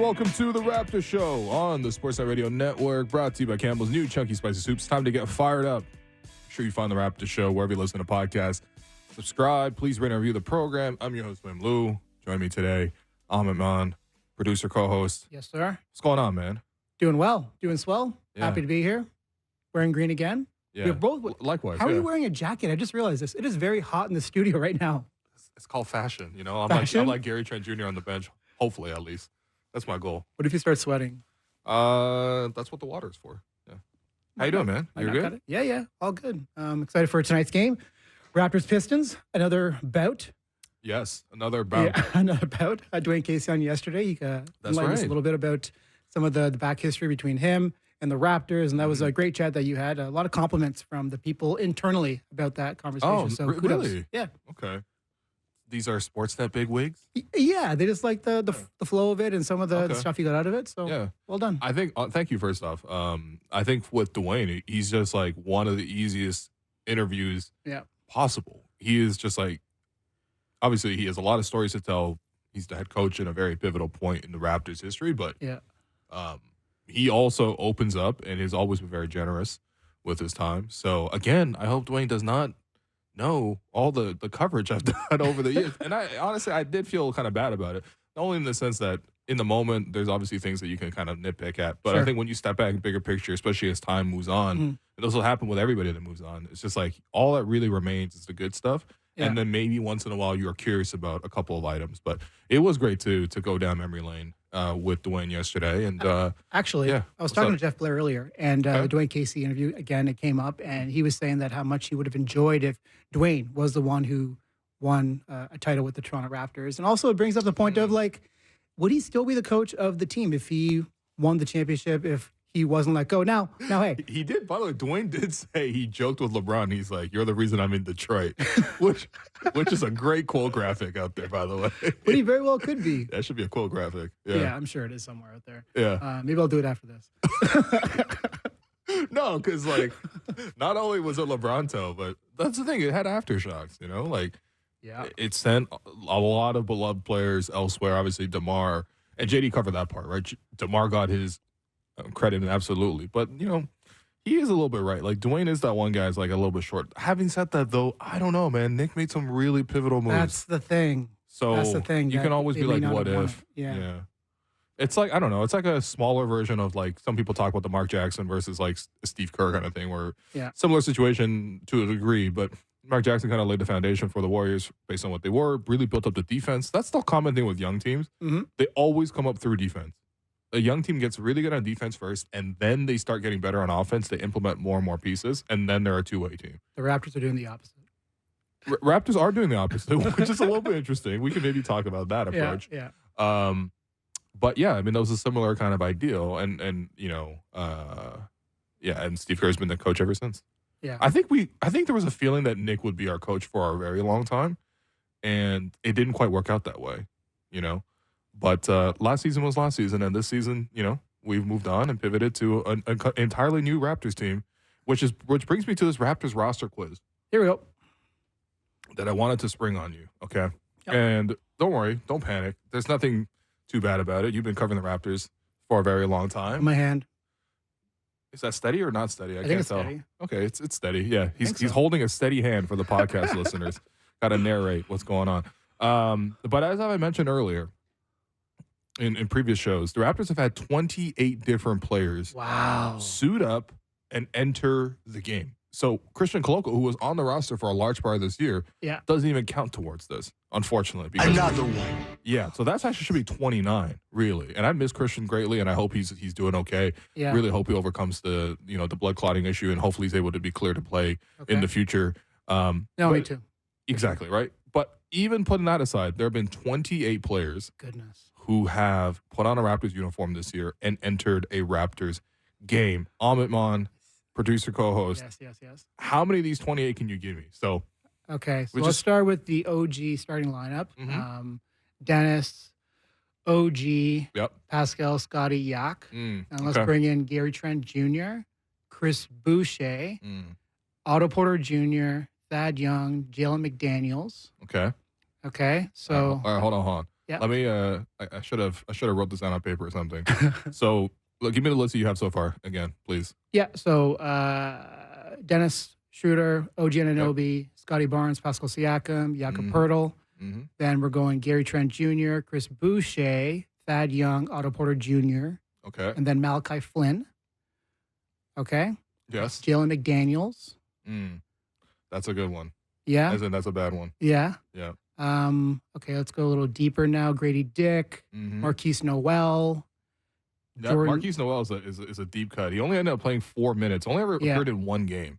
welcome to the Raptors Show on the Sportsnet Radio Network, brought to you by Campbell's new Chunky Spicy Soups. Time to get fired up. I'm sure you find the Raptors Show wherever you listen to podcasts. Subscribe. Please rate and review the program. I'm your host, William Lou. Join me today, Amit Mann, producer, co-host. Yes, sir. What's going on, man? Doing well. Doing swell. Yeah. Happy to be here. Wearing green again. Yeah. We're both. Likewise. How are you wearing a jacket? I just realized this. It is very hot in the studio right now. It's called fashion. You know, Fashion? I'm like Gary Trent Jr. on the bench. Hopefully, at least. That's my goal. What if you start sweating? That's what the water's for. Yeah. How you doing, man? You're good? Yeah. All good. Excited for tonight's game. Raptors Pistons. Another bout. Yes, another bout. Yeah, another bout. Dwayne Casey on yesterday. You enlightened us a little bit about some of the back history between him and the Raptors, and that was a great chat that you had. A lot of compliments from the people internally about that conversation. Oh, so kudos. really? Yeah. Okay. These are Sportsnet big wigs? Yeah, they just like the flow of it and some of the stuff you got out of it. So, yeah, well done. I think, thank you, first off. I think with Dwayne, he's just like one of the easiest interviews possible. He is just like, obviously, he has a lot of stories to tell. He's the head coach in a very pivotal point in the Raptors' history, but he also opens up and has always been very generous with his time. So, again, I hope Dwayne does not know all the coverage I've done over the years. And I honestly, I did feel kind of bad about it. Not only in the sense that in the moment, there's obviously things that you can kind of nitpick at. But I think when you step back, bigger picture, especially as time moves on, and this will happen with everybody that moves on, it's just like all that really remains is the good stuff. Yeah. And then maybe once in a while you're curious about a couple of items. But it was great to go down memory lane with Dwayne yesterday. And actually, I was talking to Jeff Blair earlier, and the Dwayne Casey interview, again, it came up, and he was saying that how much he would have enjoyed if Dwayne was the one who won a title with the Toronto Raptors. And also it brings up the point of, like, would he still be the coach of the team if he won the championship, if he wasn't let go? Now, hey. He did, by the way, Dwayne did say, he joked with LeBron. He's like, "You're the reason I'm in Detroit," which is a great quote graphic out there, by the way. But he very well could be. That should be a quote graphic. Yeah, I'm sure it is somewhere out there. Yeah. Maybe I'll do it after this. No, because, like, not only was it LeBron toe, but that's the thing. It had aftershocks, you know? Like, it sent a lot of beloved players elsewhere. Obviously, DeMar, and JD covered that part, right? DeMar got his credit, absolutely. But, you know, he is a little bit right. Like, Dwayne is that one guy who's, like, a little bit short. Having said that, though, I don't know, man. Nick made some really pivotal moves. That's the thing. So that's the thing. You can always be like, what if? Yeah. It's like, I don't know. It's like a smaller version of, like, some people talk about the Mark Jackson versus, like, Steve Kerr kind of thing, where similar situation to a degree, but Mark Jackson kind of laid the foundation for the Warriors based on what they were, really built up the defense. That's the common thing with young teams. They always come up through defense. A young team gets really good on defense first, and then they start getting better on offense. They implement more and more pieces, and then they're a two-way team. The Raptors are doing the opposite. Raptors are doing the opposite, which is a little bit interesting. We can maybe talk about that approach. Yeah. But yeah, I mean, that was a similar kind of ideal, and you know, and Steve Kerr's been the coach ever since. Yeah, I think there was a feeling that Nick would be our coach for a very long time, and it didn't quite work out that way, you know. But last season was last season, and this season, you know, we've moved on and pivoted to an entirely new Raptors team, which brings me to this Raptors roster quiz. Here we go. That I wanted to spring on you, okay? Yep. And don't worry, don't panic. There's nothing too bad about it. You've been covering the Raptors for a very long time. My hand. Is that steady or not steady? I think it's steady. Okay, it's steady. Yeah, he's holding a steady hand for the podcast listeners. Got to narrate what's going on. But as I mentioned earlier in previous shows, the Raptors have had 28 different players suit up and enter the game. So Christian Koloko, who was on the roster for a large part of this year, doesn't even count towards this, unfortunately. Another one. Yeah, so that's actually should be 29, really. And I miss Christian greatly, and I hope he's doing okay. Yeah. Really hope he overcomes the blood clotting issue, and hopefully he's able to be clear to play in the future. Me too. Exactly, right? But even putting that aside, there have been 28 players who have put on a Raptors uniform this year and entered a Raptors game. Amit Mann, producer, co-host. Yes. How many of these 28 can you give me? So let's start with the OG starting lineup. Dennis, OG, Pascal, Scotty, Yak. And let's bring in Gary Trent Jr., Chris Boucher, Otto Porter Jr., Thad Young, Jalen McDaniels. Okay. So all right, hold on. Yeah. Let me. I should have wrote this down on paper or something. So, look, give me the list that you have so far again, please. Yeah. So, Dennis Schroeder, OG Anunoby, Scotty Barnes, Pascal Siakam, Jakob Poeltl. Then we're going Gary Trent Jr., Chris Boucher, Thad Young, Otto Porter Jr. Okay. And then Malachi Flynn. Okay. Yes. Jalen McDaniels. That's a good one. Yeah. As in, that's a bad one. Yeah. Yeah. Okay, let's go a little deeper now. Grady Dick, Marquise Noel. Marquise Noel is a deep cut. He only ended up playing 4 minutes. Only ever appeared in one game.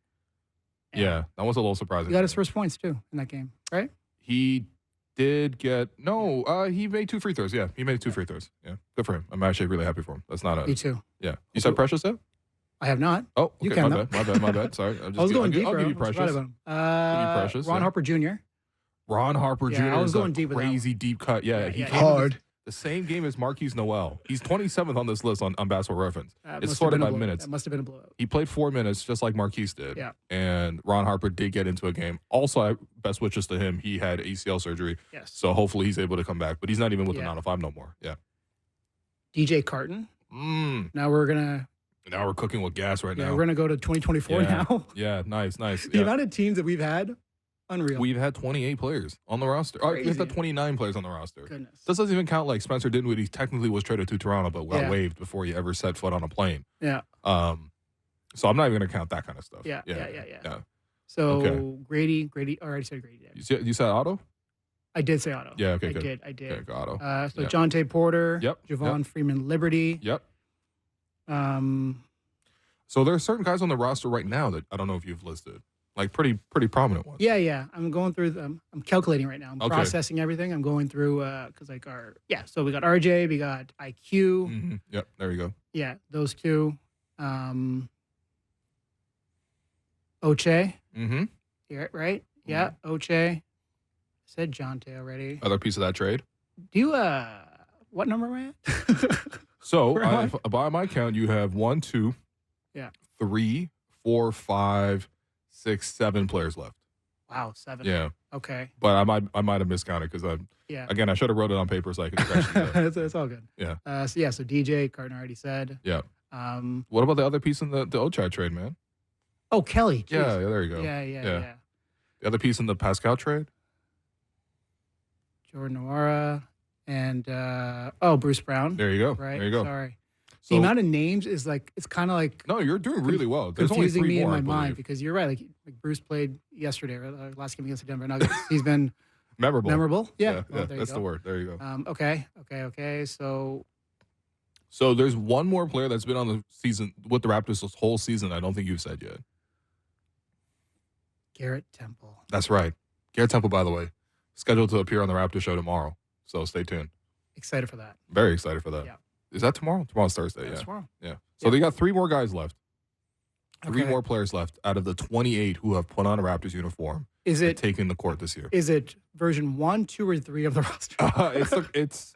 Yeah, that was a little surprising. He got his first points, too, in that game, right? He did get – no, he made 2 free throws. Yeah, he made 2 free throws. Yeah, good for him. I'm actually really happy for him. That's not a – Me too. Yeah. You said Precious yet? I have not. Oh, okay. You can, my bad. Sorry. I was going deeper. I'll give you Precious. Ron Harper Jr. Ron Harper Jr. I was going deep with crazy deep cut. Yeah, he came hard. The same game as Marquise Noel. He's 27th on this list on Basketball Reference. It's sorted by minutes. That must have been a blowout. He played 4 minutes just like Marquise did. Yeah. And Ron Harper did get into a game. Also, best wishes to him. He had ACL surgery. Yes. So hopefully he's able to come back. But he's not even with the 905 no more. Yeah. DJ Carton. Now we're cooking with gas right now. We're going to go to 2024 now. Yeah, nice. The amount of teams that we've had, unreal. We've had 28 players on the roster. We've had 29 players on the roster. Goodness. This doesn't even count like Spencer Dinwiddie. He technically was traded to Toronto, but got waived before he ever set foot on a plane. Yeah. So I'm not even going to count that kind of stuff. Yeah. So Grady, already said Grady. You said Otto? I did say Otto. Yeah, okay, good. I did. Okay, Otto. So Jonte Porter. Yep. Javon Freeman Liberty. Yep. So there are certain guys on the roster right now that I don't know if you've listed, like pretty prominent ones. Yeah. I'm going through them. I'm calculating right now. I'm processing everything. I'm going through because so we got RJ, we got IQ. Yep, there you go. Yeah, those two. Oche. Yeah, right. Yeah, Oche. Said Jonte already. Other piece of that trade. Do you what number am I at? So by my count, you have 1, 2, 3, 4, 5, 6, 7 players left. Wow, 7. Yeah. Okay. But I might have miscounted because I should have wrote it on paper so I could scratch it. It's all good. Yeah. So DJ Carton already said. Yeah. What about the other piece in the Ochai trade, man? Oh, Kelly. Jeez. Yeah, there you go. Yeah. The other piece in the Pascal trade? Jordan Nwora and Bruce Brown. There you go. Right. There you go. Sorry. So, the amount of names is like it's kind of like no, you're doing really well. There's confusing only 3 me more, in my mind because you're right. Like Bruce played yesterday, or last game against the Denver Nuggets. He's been memorable. Yeah, that's the word. There you go. Okay. So there's one more player that's been on the season with the Raptors this whole season. I don't think you've said yet. Garrett Temple. That's right. Garrett Temple, by the way, scheduled to appear on the Raptors show tomorrow. So stay tuned. Excited for that. Very excited for that. Yeah. Is that tomorrow? Tomorrow's Thursday. That's tomorrow. Yeah. So they got 3 more guys left. 3 more players left out of the 28 who have put on a Raptors uniform. Is it taking the court this year? Is it version 1, 2, or 3 of the roster? It's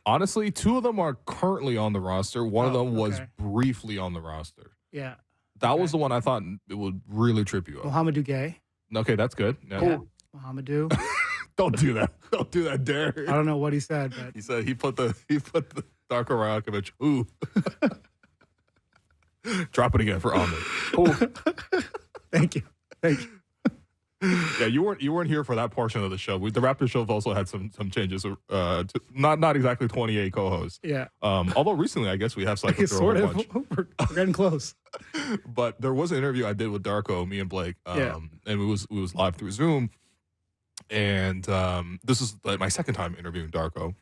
honestly 2 of them are currently on the roster. One of them was briefly on the roster. Yeah. That was the one I thought it would really trip you up. Mohamedou Gay. Okay, that's good. Yeah. Mohamedou. Don't do that. Don't do that, dare. I don't know what he said, but he said he put the Darko Rajakovic. Ooh. Drop it again for Amit. Thank you. Yeah, you weren't here for that portion of the show. The Raptors show have also had some changes. Not exactly 28 co-hosts. Yeah. Although recently, I guess we have cycled through a bunch. We're getting close. But there was an interview I did with Darko, me and Blake, and it was live through Zoom. And this is like my second time interviewing Darko.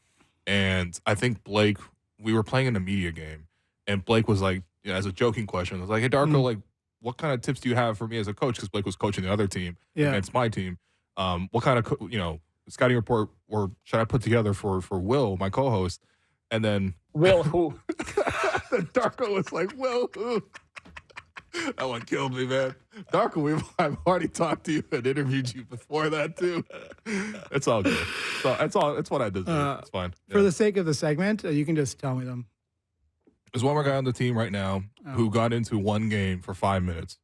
And I think Blake, we were playing in a media game, and Blake was like, as a joking question, I was like, "Hey Darko, like, what kind of tips do you have for me as a coach?" Because Blake was coaching the other team against my team. What kind of scouting report or should I put together for Will, my co-host? And then Will who? Darko was like, "Will who?" That one killed me, man. Darko, I've already talked to you and interviewed you before that too. It's all good. So it's what I did. It's fine. For the sake of the segment, you can just tell me them. There's one more guy on the team right now who got into one game for 5 minutes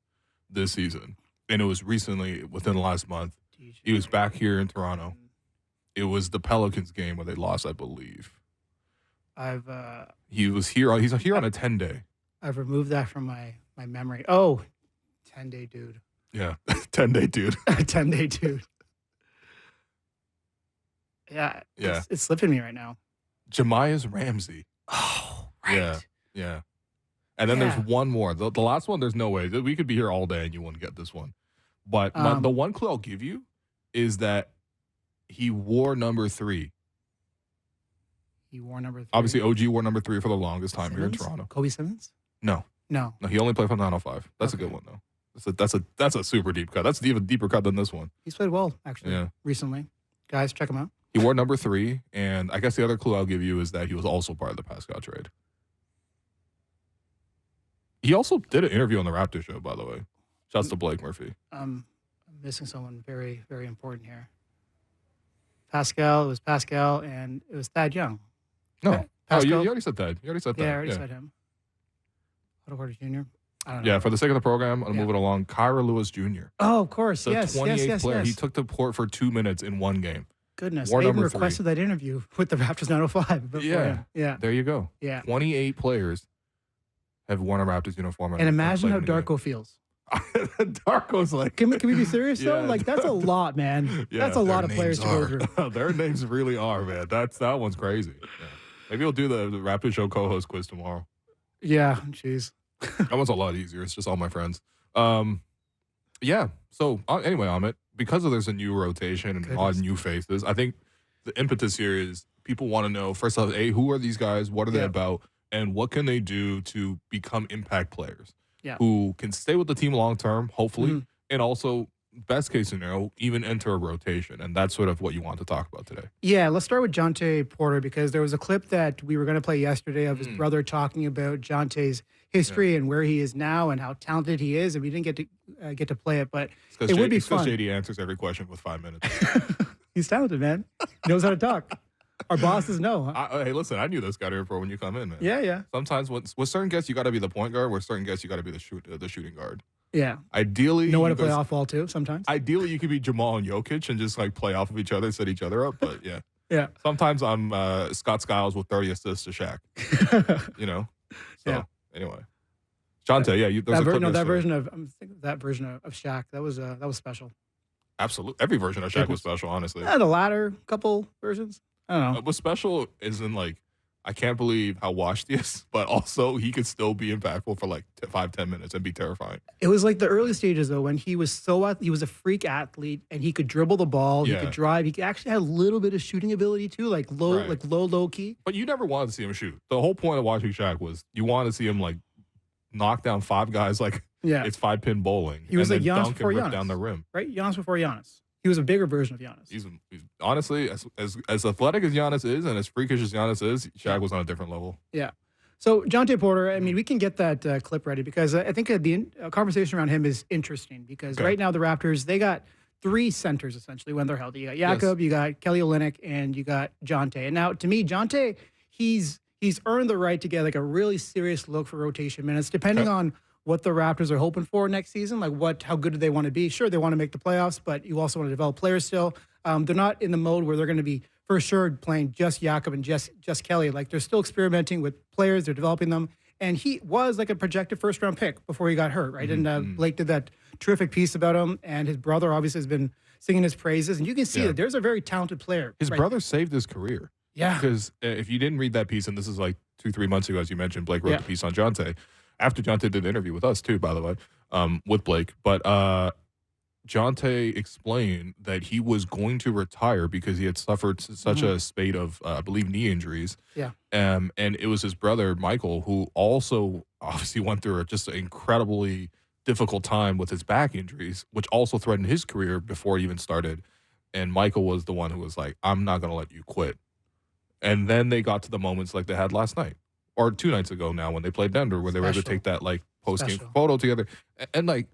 this season, and it was recently within the last month. He was back here in Toronto, It was the Pelicans game where they lost, I believe. He was here. He's here on a 10-day. I've removed that from my memory. Oh, 10-day dude. Yeah, 10-day dude. 10-day dude. Yeah. It's slipping me right now. Jemias Ramsey. Oh, right. Yeah. And then there's one more. The last one, there's no way. We could be here all day and you wouldn't get this one. But the one clue I'll give you is that he wore number 3. He wore number 3. Obviously, OG wore number 3 for the longest time here in Toronto. Kobe Simmons? No, he only played for 905. That's a good one, though. That's a super deep cut. That's an even deeper cut than this one. He's played well, actually, recently. Guys, check him out. He wore number 3, and I guess the other clue I'll give you is that he was also part of the Pascal trade. He also did an interview on the Raptors show, by the way. Shouts to Blake Murphy. I'm missing someone very, very important here. Pascal, it was Pascal, and it was Thad Young. No. You already said that. Yeah, I already said him. Otto Porter Jr.? I don't know. Yeah, for the sake of the program, I'll move it along. Kyra Lewis Jr. Oh, of course. The 28th player. He took the port for 2 minutes in one game. Goodness. I even requested that interview with the Raptors 905. Yeah. There you go. Yeah. 28 players have worn a Raptors uniform. And imagine how Darko feels. Darko's like... Can we be serious, though? Like, that's a lot, man. That's a lot of players to go through. Their names really are, man. That one's crazy. Yeah. Maybe we'll do the Raptors show co-host quiz tomorrow. Yeah, jeez. That one's a lot easier. It's just all my friends. Yeah. So, anyway, Amit, because there's a new rotation and a lot of new faces, I think the impetus here is people want to know, first off, who are these guys? What are they about? And what can they do to become impact players who can stay with the team long term, hopefully, and also, best case scenario, even enter a rotation. And that's sort of what you want to talk about today. Yeah, let's start with Jonte Porter, because there was a clip that we were going to play yesterday of his brother talking about Jonte's history and where he is now and how talented he is, and we didn't get to play it, but it would be fun. JD answers every question with 5 minutes. He's talented, man. He knows how to talk. Our bosses know. Hey, listen, I knew this guy here for when you come in, man. Yeah. Sometimes with certain guests, you got to be the point guard. With certain guests, you got to be the shooting guard. Yeah. Ideally, know how to play off ball too. Sometimes. Ideally, you could be Jamal and Jokic and just like play off of each other, set each other up. But yeah. Yeah. Sometimes I'm Scott Skiles with 30 assists to Shaq. So anyway, Jonte, that version of Shaq, that was special. Absolutely, every version of Shaq was special. Honestly, the latter couple versions. I don't know. What's special isn't like, I can't believe how washed he is, but also he could still be impactful for like 5-10 minutes and be terrifying. It was like the early stages though, when he was he was a freak athlete and he could dribble the ball, he could drive, he actually had a little bit of shooting ability too, like low key. But you never wanted to see him shoot. The whole point of watching Shaq was you wanted to see him like knock down 5 guys like it's 5-pin bowling. He was and like then Giannis dunk before and rip Giannis, down the rim. Right? Giannis before Giannis. He was a bigger version of Giannis. He's honestly, as athletic as Giannis is and as freakish as Giannis is, Shaq was on a different level. Yeah. So Jonte Porter, I mean, we can get that clip ready because I think the conversation around him is interesting because right now the Raptors, they got 3 centers essentially when they're healthy. You got Jakob, you got Kelly Olynyk, and you got Jonte. And now to me, Jonte, he's earned the right to get like a really serious look for rotation minutes, depending on what the Raptors are hoping for next season, like how good do they want to be? Sure, they want to make the playoffs, but you also want to develop players still. They're not in the mode where they're going to be for sure playing just Jakob and just Kelly. Like they're still experimenting with players, they're developing them. And he was like a projected first-round pick before he got hurt, right? And Blake did that terrific piece about him, and his brother obviously has been singing his praises. And you can see that there's a very talented player. His brother saved his career. Yeah. Because if you didn't read that piece, and this is like 2-3 months ago, as you mentioned, Blake wrote the piece on Jonte. After Jonte did the interview with us too, by the way, with Blake. But Jonte explained that he was going to retire because he had suffered such a spate of, I believe, knee injuries. Yeah. And it was his brother, Michael, who also obviously went through just an incredibly difficult time with his back injuries, which also threatened his career before he even started. And Michael was the one who was like, I'm not going to let you quit. And then they got to the moments like they had last night. Or 2 nights ago now when they played Denver, where they were able to take that like post-game photo together. And like,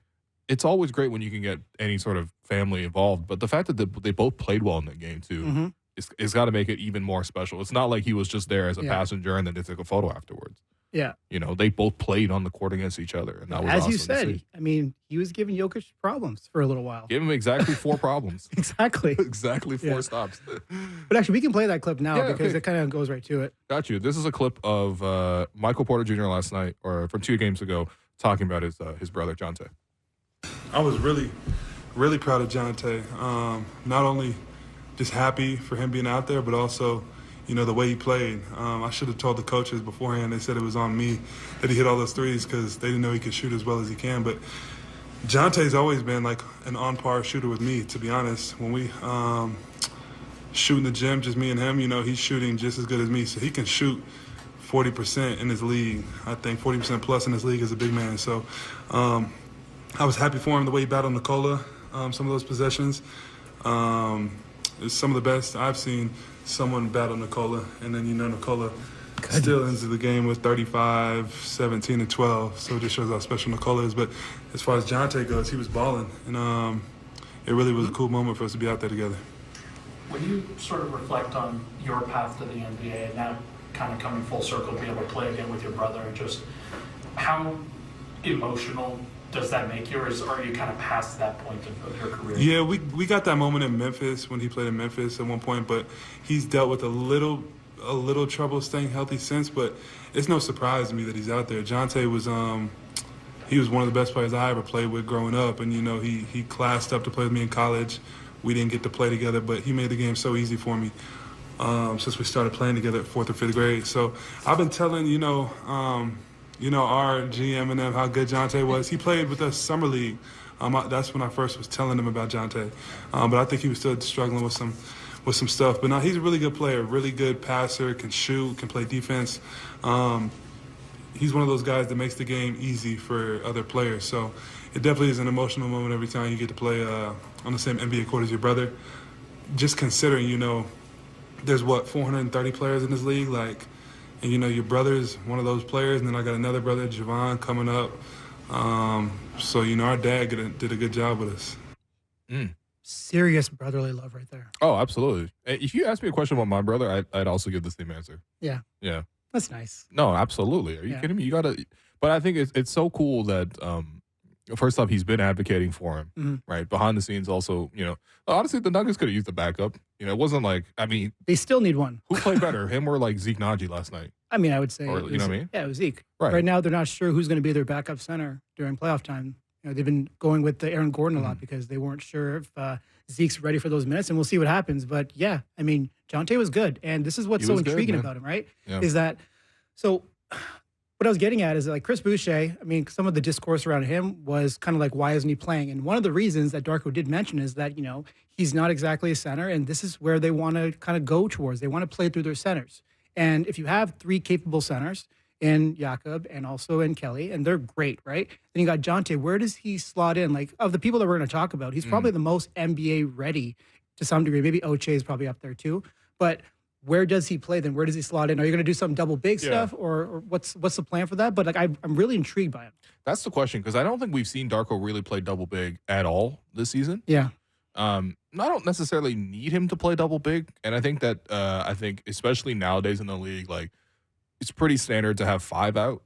it's always great when you can get any sort of family involved. But the fact that they both played well in that game too, it's got to make it even more special. It's not like he was just there as a passenger and then they took a photo afterwards. Yeah. You know, they both played on the court against each other, and that was as awesome you said. I mean, he was giving Jokic problems for a little while. Give him exactly 4 problems. Exactly. Exactly 4 stops. But actually, we can play that clip now because it kind of goes right to it. Got you. This is a clip of Michael Porter Jr. last night, or from 2 games ago, talking about his brother, Jonte. I was really, really proud of Jonte. Not only just happy for him being out there, but also, you know, the way he played. I should have told the coaches beforehand. They said it was on me that he hit all those threes because they didn't know he could shoot as well as he can. But Jonte's always been like an on-par shooter with me, to be honest. When we shoot in the gym, just me and him, you know, he's shooting just as good as me. So he can shoot 40% in his league. I think 40% plus in his league as a big man. So I was happy for him, the way he battled Nikola, some of those possessions. It's some of the best I've seen someone battle Nikola. And then, you know, Nikola still ends the game with 35, 17, and 12. So it just shows how special Nikola is. But as far as Jonte goes, he was balling. And it really was a cool moment for us to be out there together. When you sort of reflect on your path to the NBA and now kind of coming full circle to be able to play again with your brother, and just how emotional does that make you, or are you kind of past that point of your career? Yeah, we got that moment in Memphis when he played in Memphis at one point, but he's dealt with a little trouble staying healthy since. But it's no surprise to me that he's out there. Jonte was he was one of the best players I ever played with growing up, and you know he classed up to play with me in college. We didn't get to play together, but he made the game so easy for me since we started playing together at 4th or 5th grade. So I've been telling our GM and them how good Jonte was. He played with us summer league. That's when I first was telling him about Jonte. But I think he was still struggling with some stuff. But now he's a really good player, really good passer, can shoot, can play defense. He's one of those guys that makes the game easy for other players. So it definitely is an emotional moment every time you get to play on the same NBA court as your brother. Just considering, you know, there's 430 players in this league, like. And, you know, your brother's one of those players, and then I got another brother, Javon, coming up. So, you know, our dad did a good job with us. Serious brotherly love right there. Oh, absolutely. If you ask me a question about my brother, I'd also give the same answer. Yeah. Yeah. That's nice. No, absolutely. Are you kidding me? You got to – but I think it's so cool that first off, he's been advocating for him, right? Behind the scenes also, you know, honestly, the Nuggets could have used the backup. You know, it wasn't like, I mean. They still need one. Who played better, him or like Zeke Naji last night? I mean, I would say. Or, you know what I mean? Yeah, it was Zeke. Right now, they're not sure who's going to be their backup center during playoff time. You know, they've been going with the Aaron Gordon a lot because they weren't sure if Zeke's ready for those minutes, and we'll see what happens. But yeah, I mean, Jonte was good. And this is what's so intriguing about him, right? Yeah. Is that, so what I was getting at is that, like, Chris Boucher, I mean, some of the discourse around him was kind of like, why isn't he playing? And one of the reasons that Darko did mention is that, you know, he's not exactly a center, and this is where they want to kind of go towards. They want to play through their centers. And if you have 3 capable centers in Jakob and also in Kelly, and they're great, right? Then you got Jonte. Where does he slot in? Like, of the people that we're going to talk about, he's probably the most NBA ready to some degree. Maybe Oche is probably up there too. But where does he play then? Where does he slot in? Are you going to do some double big stuff, or what's the plan for that? But like, I'm really intrigued by him. That's the question, because I don't think we've seen Darko really play double big at all this season. Yeah. I don't necessarily need him to play double big, and I think that especially nowadays in the league, like, it's pretty standard to have 5 out,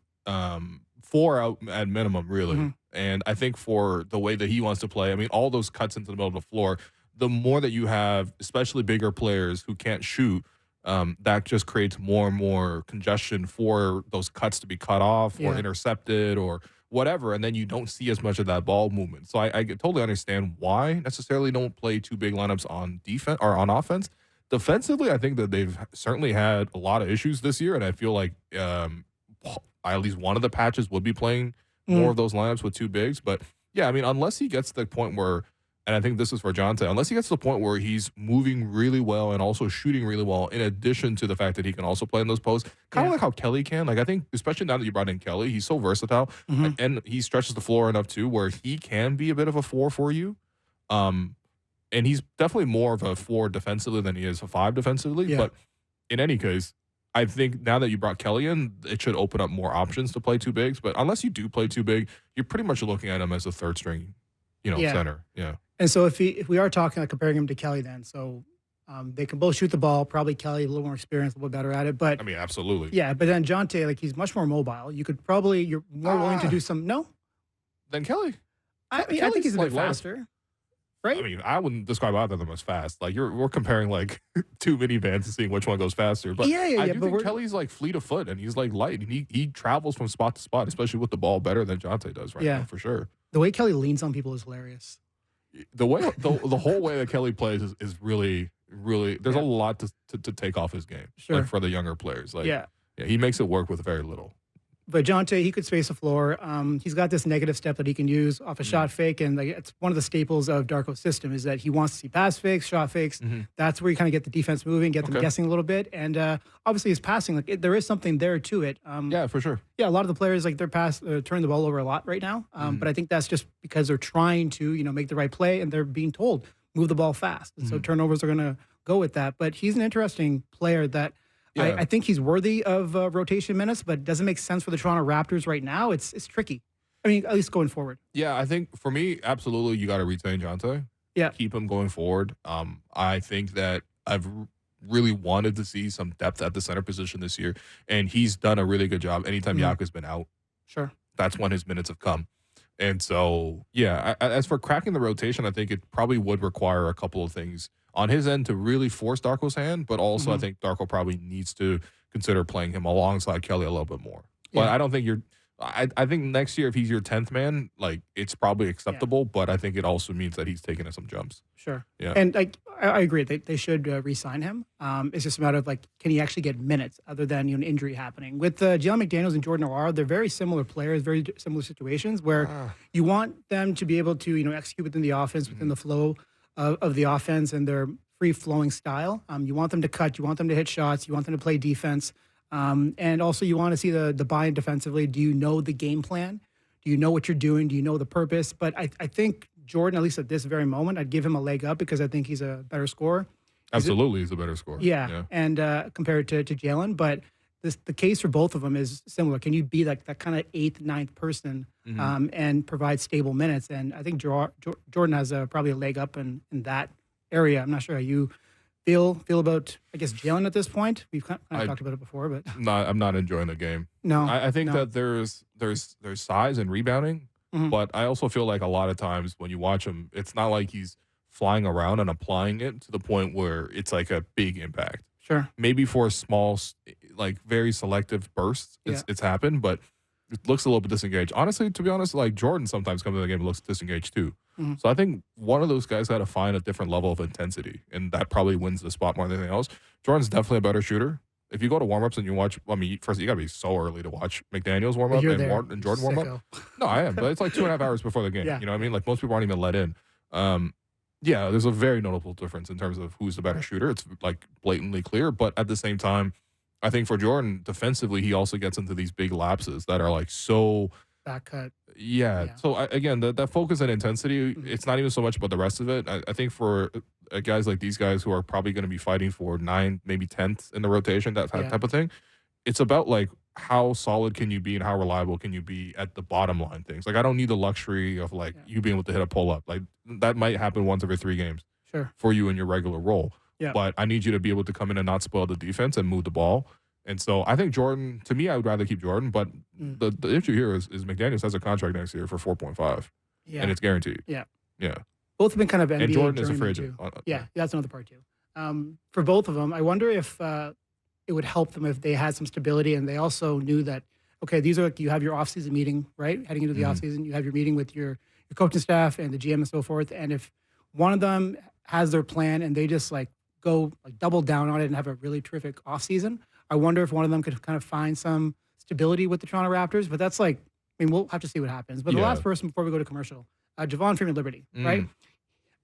4 out at minimum, really. And I think for the way that he wants to play, I mean, all those cuts into the middle of the floor, the more that you have, especially bigger players who can't shoot, that just creates more and more congestion for those cuts to be cut off or intercepted or whatever, and then you don't see as much of that ball movement. So I totally understand why necessarily don't play 2 big lineups on defense or on offense. Defensively, I think that they've certainly had a lot of issues this year, and I feel like at least one of the patches would be playing more of those lineups with 2 bigs. But yeah, I mean, unless he gets to the point where, and I think this is for Jonte, unless he gets to the point where he's moving really well and also shooting really well, in addition to the fact that he can also play in those posts, kind of like how Kelly can. Like, I think, especially now that you brought in Kelly, he's so versatile, and he stretches the floor enough too, where he can be a bit of a 4 for you. And he's definitely more of a 4 defensively than he is a 5 defensively. Yeah. But in any case, I think now that you brought Kelly in, it should open up more options to play 2 bigs. But unless you do play 2 big, you're pretty much looking at him as a 3rd string, center. Yeah. And so if we are talking, like, comparing him to Kelly then, so They can both shoot the ball. Probably Kelly a little more experienced, a little better at it. But I mean, absolutely. Yeah, but then Jonte, like he's much more mobile. You're more willing to do some. No, Then Kelly. I think he's a bit faster. Right? I mean, I wouldn't describe either of them as fast. Like we're comparing like two minivans and seeing which one goes faster. But I do think Kelly's like fleet of foot and he's like light and he travels from spot to spot, especially with the ball, better than Jonte does right now, for sure. The way Kelly leans on people is hilarious. The whole way that Kelly plays is really, really. There's a lot to take off his game, like for the younger players. Like, he makes it work with very little. But Jonte, he could space the floor. He's got this negative step that he can use off a shot fake, and like it's one of the staples of Darko's system is that he wants to see pass fakes, shot fakes. That's where you kind of get the defense moving, get them guessing a little bit, and obviously his passing, like there is something there to it. Yeah, for sure. Yeah, a lot of the players like their pass turn the ball over a lot right now, but I think that's just because they're trying to make the right play, and they're being told move the ball fast, and so turnovers are going to go with that. But he's an interesting player that. Yeah. I think he's worthy of rotation minutes, but it doesn't make sense for the Toronto Raptors right now. It's tricky. I mean, at least going forward. Yeah, I think for me, absolutely, you got to retain Jonte. Yeah. Keep him going forward. I think that I've really wanted to see some depth at the center position this year, and he's done a really good job. Anytime Yaka's been out, that's when his minutes have come. And so, as for cracking the rotation, I think it probably would require a couple of things on his end to really force Darko's hand, but also I think Darko probably needs to consider playing him alongside Kelly a little bit more. But I don't think I think next year if he's your 10th man, like it's probably acceptable, but I think it also means that he's taking some jumps. Sure. Yeah. And I agree. They should re-sign him. It's just a matter of like, can he actually get minutes other than an injury happening? With Jalen McDaniels and Jordan Nwora, they're very similar players, very similar situations where you want them to be able to execute within the offense, within the flow of the offense and their free-flowing style. You want them to cut. You want them to hit shots. You want them to play defense. And also you want to see the buy-in defensively. Do you know the game plan? Do you know what you're doing? Do you know the purpose? But I think Jordan, at least at this very moment, I'd give him a leg up because I think he's a better scorer. Absolutely, he's a better scorer. Yeah. And compared to Jalen. But the case for both of them is similar. Can you be like that kind of 8th, 9th person and provide stable minutes? And I think Jordan has probably a leg up in that area. I'm not sure how you feel about, I guess, Jalen at this point. We've kind of talked about it before, but I'm not enjoying the game. No, I think that there's size and rebounding, but I also feel like a lot of times when you watch him, it's not like he's flying around and applying it to the point where it's like a big impact. Sure. Maybe for a small, like very selective bursts, it's happened, but it looks a little bit disengaged. Honestly, to be honest, like Jordan sometimes comes in the game and looks disengaged too. So I think one of those guys got to find a different level of intensity, and that probably wins the spot more than anything else. Jordan's definitely a better shooter. If you go to warm-ups and you watch, first, you got to be so early to watch McDaniels warm-up and Jordan warm-up. No, I am, but it's like 2.5 hours before the game. You know what I mean? Like most people aren't even let in. There's a very notable difference in terms of who's the better shooter. It's like blatantly clear, but at the same time, I think for Jordan, defensively, he also gets into these big lapses that are like so... back cut. Yeah. So again, that focus and intensity, it's not even so much about the rest of it. I think for guys like these guys who are probably going to be fighting for 9th, maybe 10th in the rotation, that type of thing, it's about like how solid can you be and how reliable can you be at the bottom line things. Like I don't need the luxury of like you being able to hit a pull up. Like that might happen once every 3 games for you in your regular role. Yeah. But I need you to be able to come in and not spoil the defense and move the ball. And so I think Jordan, to me, I would rather keep Jordan. But the issue here is McDaniels has a contract next year for 4.5. Yeah. And it's guaranteed. Yeah. Yeah. Both have been kind of NBA. And Jordan is a free agent. That's another part too. For both of them, I wonder if it would help them if they had some stability and they also knew that, okay, these are you have your offseason meeting, right? Heading into the offseason, you have your meeting with your coaching staff and the GM and so forth. And if one of them has their plan and they just like go like double down on it and have a really terrific offseason, I wonder if one of them could kind of find some stability with the Toronto Raptors. But that's like, I mean, we'll have to see what happens. But the last person before we go to commercial, Javon Freeman-Liberty, right?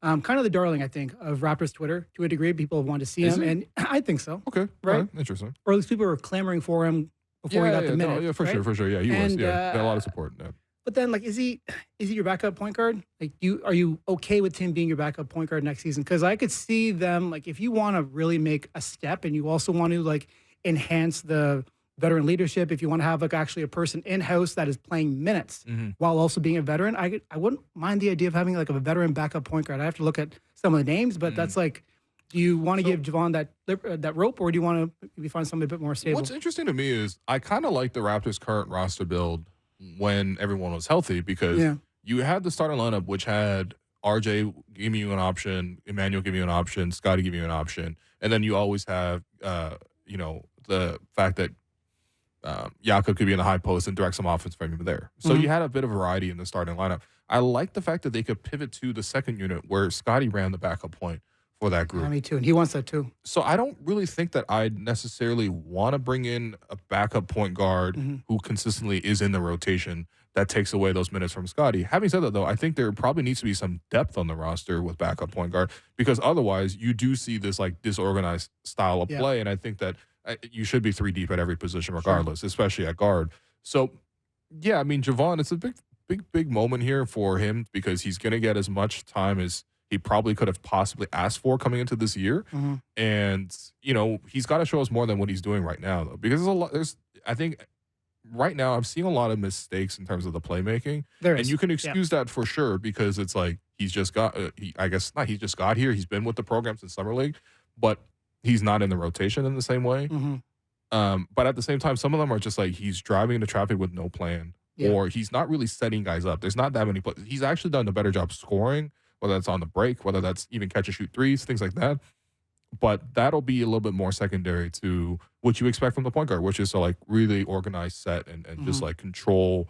Kind of the darling, I think, of Raptors Twitter to a degree. People have wanted to see him, and I think so. Okay, right? Interesting. Or at least people were clamoring for him before he got the minute. No, for sure. Yeah, he was. Got a lot of support. Yeah. But then, like, is he your backup point guard? Like, are you okay with him being your backup point guard next season? Because I could see them, like, if you want to really make a step, and you also want to like enhance the veteran leadership, if you want to have like actually a person in-house that is playing minutes while also being a veteran, I wouldn't mind the idea of having like a veteran backup point guard. I have to look at some of the names, but that's like Do you want to give Javon that rope, or do you want to maybe find somebody a bit more stable? What's interesting to me is I kind of like the Raptors' current roster build when everyone was healthy, because you had the starting lineup, which had RJ giving you an option, Emmanuel giving you an option, Scotty giving you an option, and then you always have, the fact that Jakob could be in the high post and direct some offense from him there. So you had a bit of variety in the starting lineup. I like the fact that they could pivot to the second unit where Scotty ran the backup point for that group. Me too, and he wants that too. So I don't really think that I necessarily want to bring in a backup point guard who consistently is in the rotation that takes away those minutes from Scotty. Having said that, though, I think there probably needs to be some depth on the roster with backup point guard, because otherwise you do see this like disorganized style of play, and I think that you should be 3 deep at every position regardless, especially at guard. So, yeah, I mean, Javon, it's a big moment here for him because he's going to get as much time as he probably could have possibly asked for coming into this year. And, he's got to show us more than what he's doing right now, though, because I think right now I'm seeing a lot of mistakes in terms of the playmaking. And you can excuse that for sure, because it's like he's just got, he just got here. He's been with the program since Summer League, but he's not in the rotation in the same way. But at the same time, some of them are just like he's driving into traffic with no plan, or he's not really setting guys up. There's not that many plays. He's actually done a better job scoring, whether that's on the break, whether that's even catch and shoot threes, things like that. But that'll be a little bit more secondary to what you expect from the point guard, which is to like really organize, set, and just like control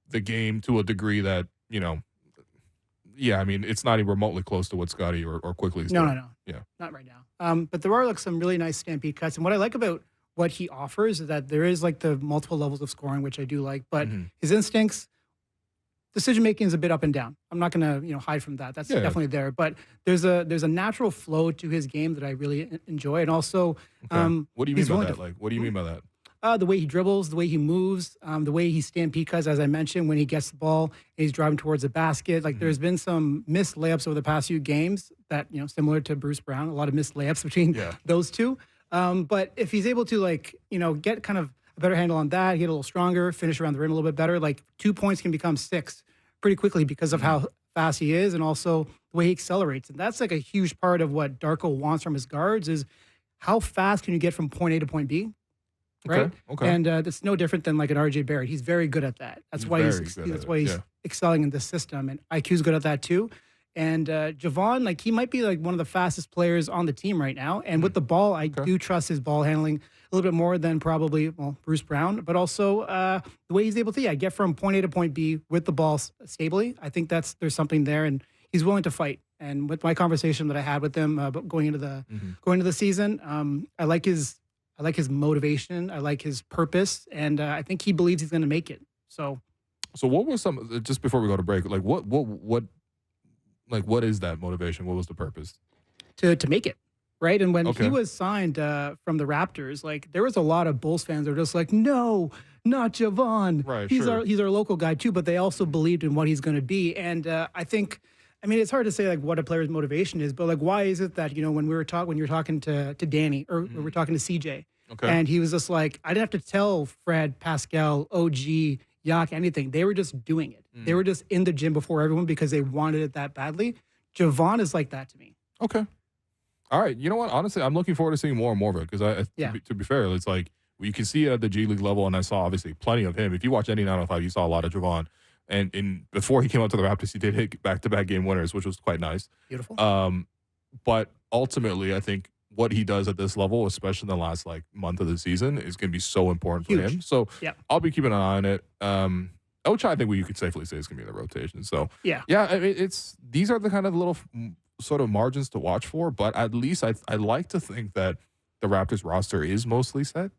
the game to a degree that, I mean, it's not even remotely close to what Scotty or Quickly is doing. No. Yeah. Not right now. But there are like some really nice stampede cuts. And what I like about what he offers is that there is like the multiple levels of scoring, which I do like, but his instincts, decision-making is a bit up and down. I'm not going to, hide from that. That's definitely there. But there's a natural flow to his game that I really enjoy. And also, what do you mean by that? Like, what do you mean by that? The way he dribbles, the way he moves, the way he stampede cuts, as I mentioned, when he gets the ball and he's driving towards the basket. Like, there's been some missed layups over the past few games that, similar to Bruce Brown, a lot of missed layups between those two. But if he's able to, get kind of a better handle on that, get a little stronger, finish around the rim a little bit better, like 2 points can become 6 pretty quickly because of how fast he is and also the way he accelerates. And that's like a huge part of what Darko wants from his guards is how fast can you get from point A to point B, right? Okay. And it's no different than like an RJ Barrett. He's very good at that. That's why he's excelling in this system. And IQ's good at that too. And Javon, like he might be like one of the fastest players on the team right now. And with the ball, I do trust his ball handling a little bit more than probably, Bruce Brown, but also the way he's able to get from point A to point B with the ball stably. I think there's something there, and he's willing to fight. And with my conversation that I had with him going into the season, I like his motivation, I like his purpose, and I think he believes he's going to make it. So what was some, just before we go to break, like what is that motivation? What was the purpose? To make it. Right. And when he was signed from the Raptors, like there was a lot of Bulls fans that were just like, no, not Javon. Right, he's our local guy, too. But they also believed in what he's going to be. And I think, it's hard to say like what a player's motivation is. But like, why is it that, when you're talking to Danny or we were talking to CJ and he was just like, I didn't have to tell Fred, Pascal, OG, Yak, anything. They were just doing it. They were just in the gym before everyone because they wanted it that badly. Javon is like that to me. Okay. All right. You know what? Honestly, I'm looking forward to seeing more and more of it because, to be fair, it's like you can see it at the G League level, and I saw obviously plenty of him. If you watch any 905, you saw a lot of Javon. And before he came out to the Raptors, he did hit back-to-back game winners, which was quite nice. Beautiful. But ultimately, I think what he does at this level, especially in the last month of the season, is going to be so important for him. So I'll be keeping an eye on it. Ocha, I think you could safely say is going to be in the rotation. So these are the kind of little sort of margins to watch for, but at least I like to think that the Raptors roster is mostly set.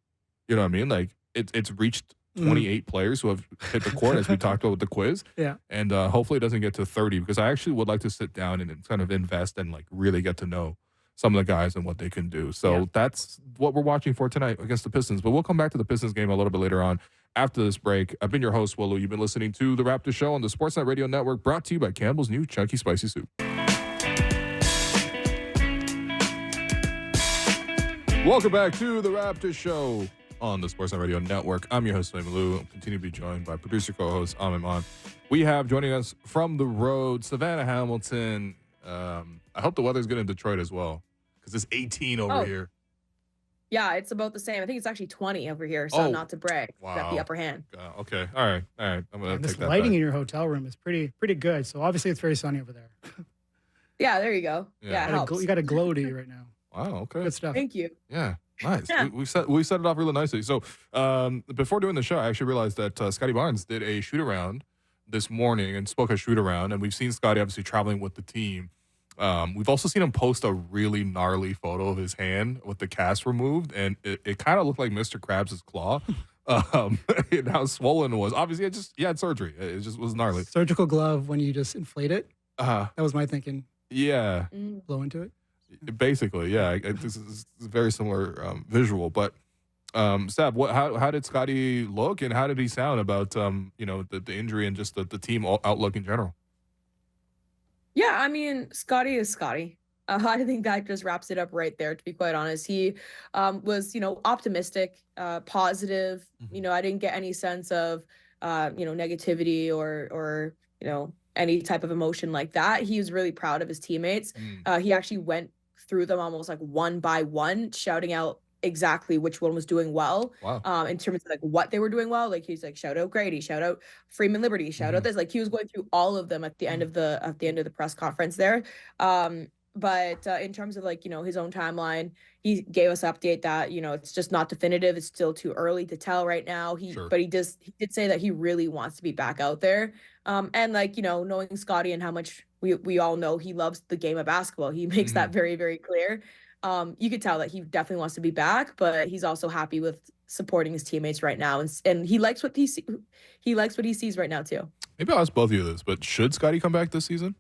You know what I mean? Like it's reached 28 players who have hit the court, as we talked about with the quiz. Yeah. And hopefully it doesn't get to 30 because I actually would like to sit down and kind of invest and really get to know some of the guys and what they can do. So that's what we're watching for tonight against the Pistons. But we'll come back to the Pistons game a little bit later on after this break. I've been your host, Willow. You've been listening to The Raptors Show on the Sportsnet Radio Network, brought to you by Campbell's new Chunky Spicy Soup. Welcome back to The Raptors Show on the Sportsnet Radio Network. I'm your host, William Lou. I'm continue to be joined by producer co-host Amit Mann. We have joining us from the road, Savanna Hamilton. I hope the weather's good in Detroit as well. Because it's 18 over here. Yeah, it's about the same. I think it's actually 20 over here, so not to brag. Wow. Got the upper hand. Okay. All right. I'm going to take that lighting back. in your hotel room is pretty good. So obviously it's very sunny over there. Yeah, there you go. Yeah, it helps. You got a glow to you right now. Wow, okay. Good stuff. Thank you. Yeah, nice. Yeah. We set it off really nicely. So before doing the show, I actually realized that Scotty Barnes did a shoot-around this morning and spoke a shoot-around, and we've seen Scotty obviously traveling with the team. We've also seen him post a really gnarly photo of his hand with the cast removed, and it kind of looked like Mr. Krabs' claw. And how swollen it was. Obviously, he had surgery. It just was gnarly. Surgical glove when you just inflate it. That was my thinking. Yeah. Blow into it. Basically, yeah. This is a very similar visual. But, Seb, how did Scotty look, and how did he sound about the injury and just the team outlook in general? Yeah, I mean, Scotty is Scotty. I think that just wraps it up right there, to be quite honest. He was, optimistic, positive. I didn't get any sense of, negativity or any type of emotion like that. He was really proud of his teammates. He actually went through them almost like one by one, shouting out exactly which one was doing well. Wow. In terms of like what they were doing well. Like he's like, shout out Grady, shout out Freeman Liberty, shout out this. Like he was going through all of them at the end of the press conference there. But in terms of like, his own timeline, he gave us an update that, it's just not definitive. It's still too early to tell right now. But he did say that he really wants to be back out there. And like, knowing Scotty and how much we all know he loves the game of basketball, he makes that very, very clear. You could tell that he definitely wants to be back, but he's also happy with supporting his teammates right now. And he likes what he sees right now too. Maybe I'll ask both of you this, but should Scotty come back this season?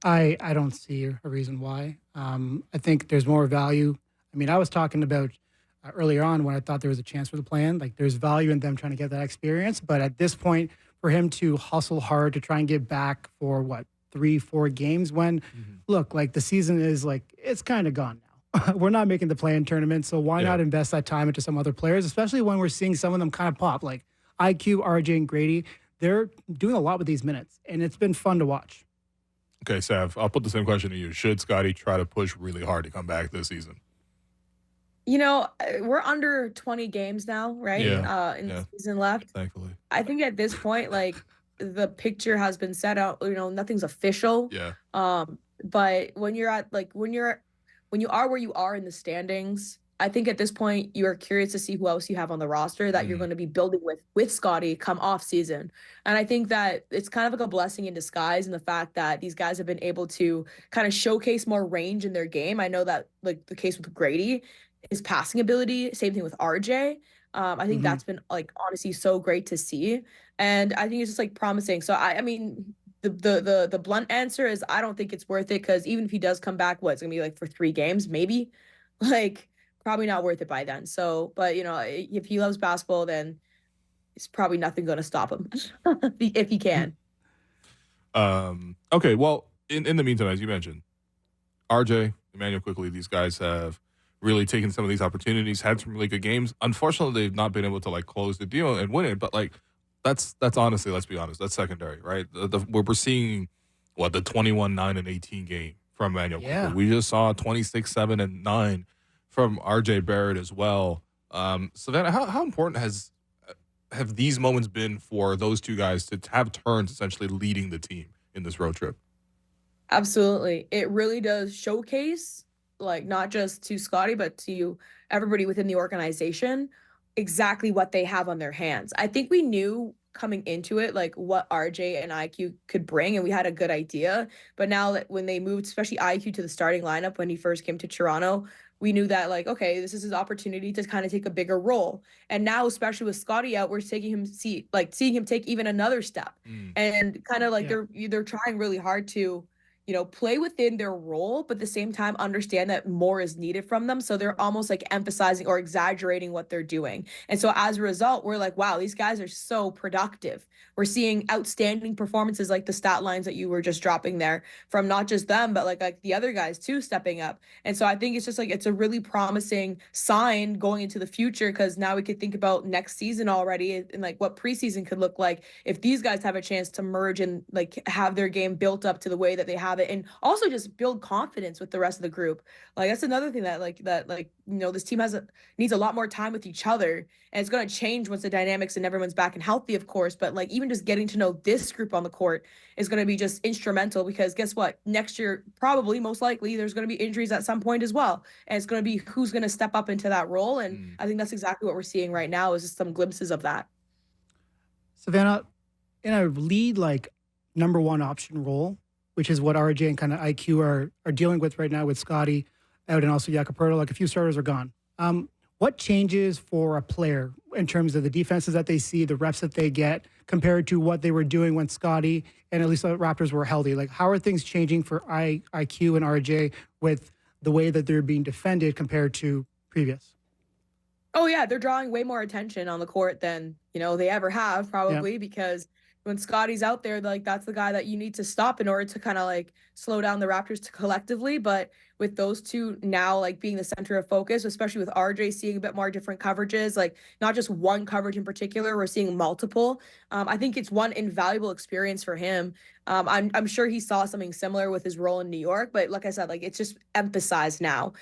I don't see a reason why. I think there's more value. I mean, I was talking about earlier on when I thought there was a chance for the plan. Like there's value in them trying to get that experience. But at this point, for him to hustle hard to try and get back for 3-4 games when, look, like the season is like, it's kind of gone now. We're not making the play-in tournament, so why not invest that time into some other players, especially when we're seeing some of them kind of pop, like IQ, RJ, and Grady. They're doing a lot with these minutes, and it's been fun to watch. Okay, Sav, I'll put the same question to you. Should Scotty try to push really hard to come back this season? We're under 20 games now, right? In the season left. Thankfully. I think at this point, like, the picture has been set out, nothing's official. Yeah. But when you are where you are in the standings, I think at this point you are curious to see who else you have on the roster that you're going to be building with Scotty come off season. And I think that it's kind of like a blessing in disguise in the fact that these guys have been able to kind of showcase more range in their game. I know that like the case with Grady, his passing ability, same thing with RJ. I think that's been like honestly so great to see. And I think it's just like promising. So I mean, the blunt answer is I don't think it's worth it, because even if he does come back, it's gonna be like for 3 games, maybe, like probably not worth it by then. So, but if he loves basketball, then it's probably nothing gonna stop him if he can. Okay, well, in the meantime, as you mentioned, RJ, Emmanuel Quickly, these guys have really taken some of these opportunities, had some really good games. Unfortunately, they've not been able to like close the deal and win it, but like that's honestly, let's be honest, that's secondary, right? We're seeing the 21-9-18 game from Emmanuel Quickly. We just saw 26-7-9 from RJ Barrett as well. Savanna, how important have these moments been for those two guys to have turns essentially leading the team in this road trip? Absolutely. It really does showcase, like, not just to Scotty, but to everybody within the organization, exactly what they have on their hands. I think we knew coming into it, like, what RJ and IQ could bring, and we had a good idea. But now that when they moved, especially IQ, to the starting lineup when he first came to Toronto, we knew that, like, okay, this is his opportunity to kind of take a bigger role. And now, especially with Scotty out, we're seeing him take even another step. And kind of like they're trying really hard to, play within their role, but at the same time understand that more is needed from them. So they're almost like emphasizing or exaggerating what they're doing. And so as a result, we're like, wow, these guys are so productive. We're seeing outstanding performances, like the stat lines that you were just dropping there, from not just them, but like the other guys too, stepping up. And so I think it's just like, it's a really promising sign going into the future, because now we could think about next season already and like what preseason could look like if these guys have a chance to merge and like have their game built up to the way that they have have it, and also just build confidence with the rest of the group. Like that's another thing that this team needs a lot more time with each other, and it's going to change once the dynamics and everyone's back and healthy, of course. But like even just getting to know this group on the court is going to be just instrumental, because guess what? Next year, probably most likely, there's going to be injuries at some point as well, and it's going to be who's going to step up into that role. And I think that's exactly what we're seeing right now, is just some glimpses of that. Savanna, in a lead like number one option role, which is what RJ and kind of IQ are dealing with right now with Scotty out and also Jakob, like a few starters are gone. What changes for a player in terms of the defenses that they see, the reps that they get, compared to what they were doing when Scotty and at least the Raptors were healthy? Like, how are things changing for IQ and RJ with the way that they're being defended compared to previous? Oh, yeah, they're drawing way more attention on the court than, they ever have, probably, because when Scotty's out there, like that's the guy that you need to stop in order to kind of like slow down the Raptors collectively. But with those two now like being the center of focus, especially with RJ seeing a bit more different coverages, like not just one coverage in particular, we're seeing multiple. I think it's one invaluable experience for him. I'm sure he saw something similar with his role in New York, but like I said, like it's just emphasized now.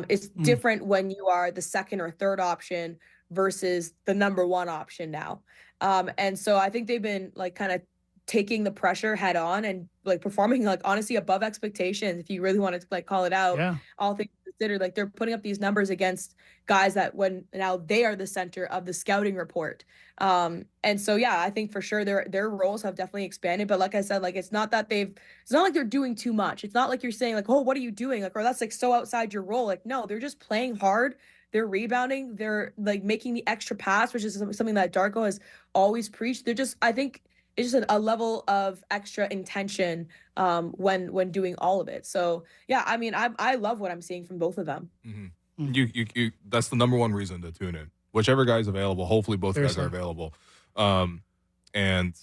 It's different when you are the second or third option versus the number one option now. And so I think they've been like kind of taking the pressure head on and like performing like honestly above expectations, if you really wanted to like call it out. Yeah. All things considered, like they're putting up these numbers against guys that when now they are the center of the scouting report. And so yeah, I think for sure their roles have definitely expanded. But like I said, like it's not like they're doing too much. It's not like you're saying like, oh, what are you doing? Like, or that's like so outside your role. Like, no, they're just playing hard. They're rebounding. They're like making the extra pass, which is something that Darko has always preached. I think it's just a level of extra intention when doing all of it. So yeah, I mean, I love what I'm seeing from both of them. Mm-hmm. You that's the number one reason to tune in. Whichever guy's available, hopefully both guys are available. And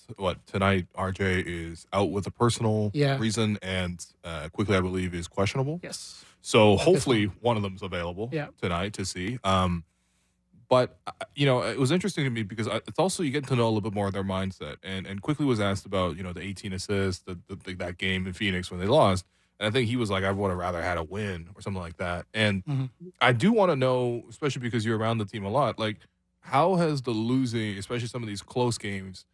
tonight RJ is out with a personal reason, and quickly I believe is questionable. Yes. So hopefully one of them's available tonight to see. But, it was interesting to me because it's also you get to know a little bit more of their mindset. And quickly was asked about, the 18 assists, that game in Phoenix when they lost. And I think he was like, I would have rather had a win or something like that. And I do want to know, especially because you're around the team a lot, like how has the losing, especially some of these close games,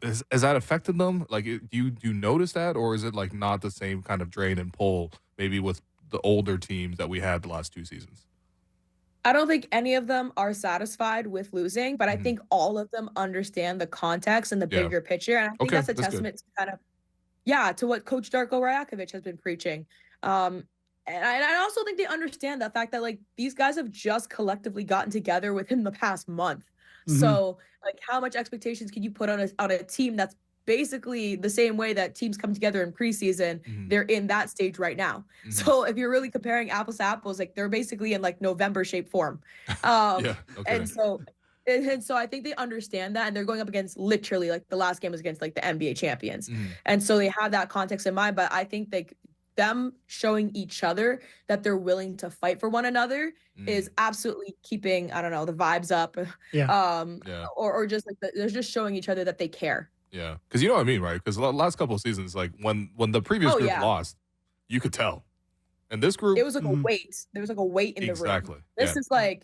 has that affected them? Like, do you notice that? Or is it like not the same kind of drain and pull maybe with the older teams that we had the last two seasons? I don't think any of them are satisfied with losing, but I think all of them understand the context and the bigger picture. And I think that's a testament to kind of, to what Coach Darko Rajakovic has been preaching. And I also think they understand the fact that like these guys have just collectively gotten together within the past month. So like how much expectations can you put on a team that's basically the same way that teams come together in preseason? They're in that stage right now. So if you're really comparing apples to apples, like they're basically in like November shape form. And so I think they understand that, and they're going up against literally like the last game was against like the NBA champions. And so they have that context in mind, but I think them showing each other that they're willing to fight for one another is absolutely keeping, I don't know, the vibes up. Or just like they're just showing each other that they care. Yeah, because you know what I mean, right? Because the last couple of seasons, like when the previous group lost, you could tell. And this group, it was like a weight. There was like a weight in the room. This is like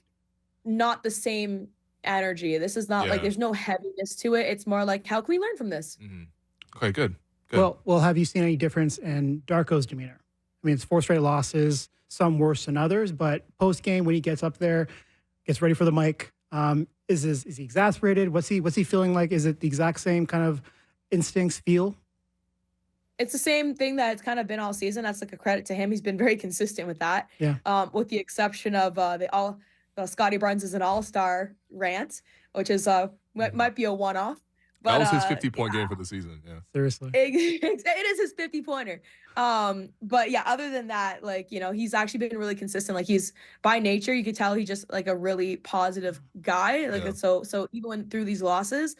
not the same energy. This is not like there's no heaviness to it. It's more like, how can we learn from this? Okay, good. Well, have you seen any difference in Darko's demeanor? I mean, it's 4 straight losses, some worse than others, but post game when he gets up there, gets ready for the mic. Is he exasperated? What's he feeling like? Is it the exact same kind of instincts feel? It's the same thing that it's kind of been all season. That's like a credit to him. He's been very consistent with that. With the exception of Scotty Barnes is an all-star rant, which is might be a one-off. But, that was his 50-point game for the season. Yeah, seriously, it is his 50-pointer. But yeah, other than that, like he's actually been really consistent. Like he's by nature, you could tell he's just like a really positive guy. Like so even through these losses,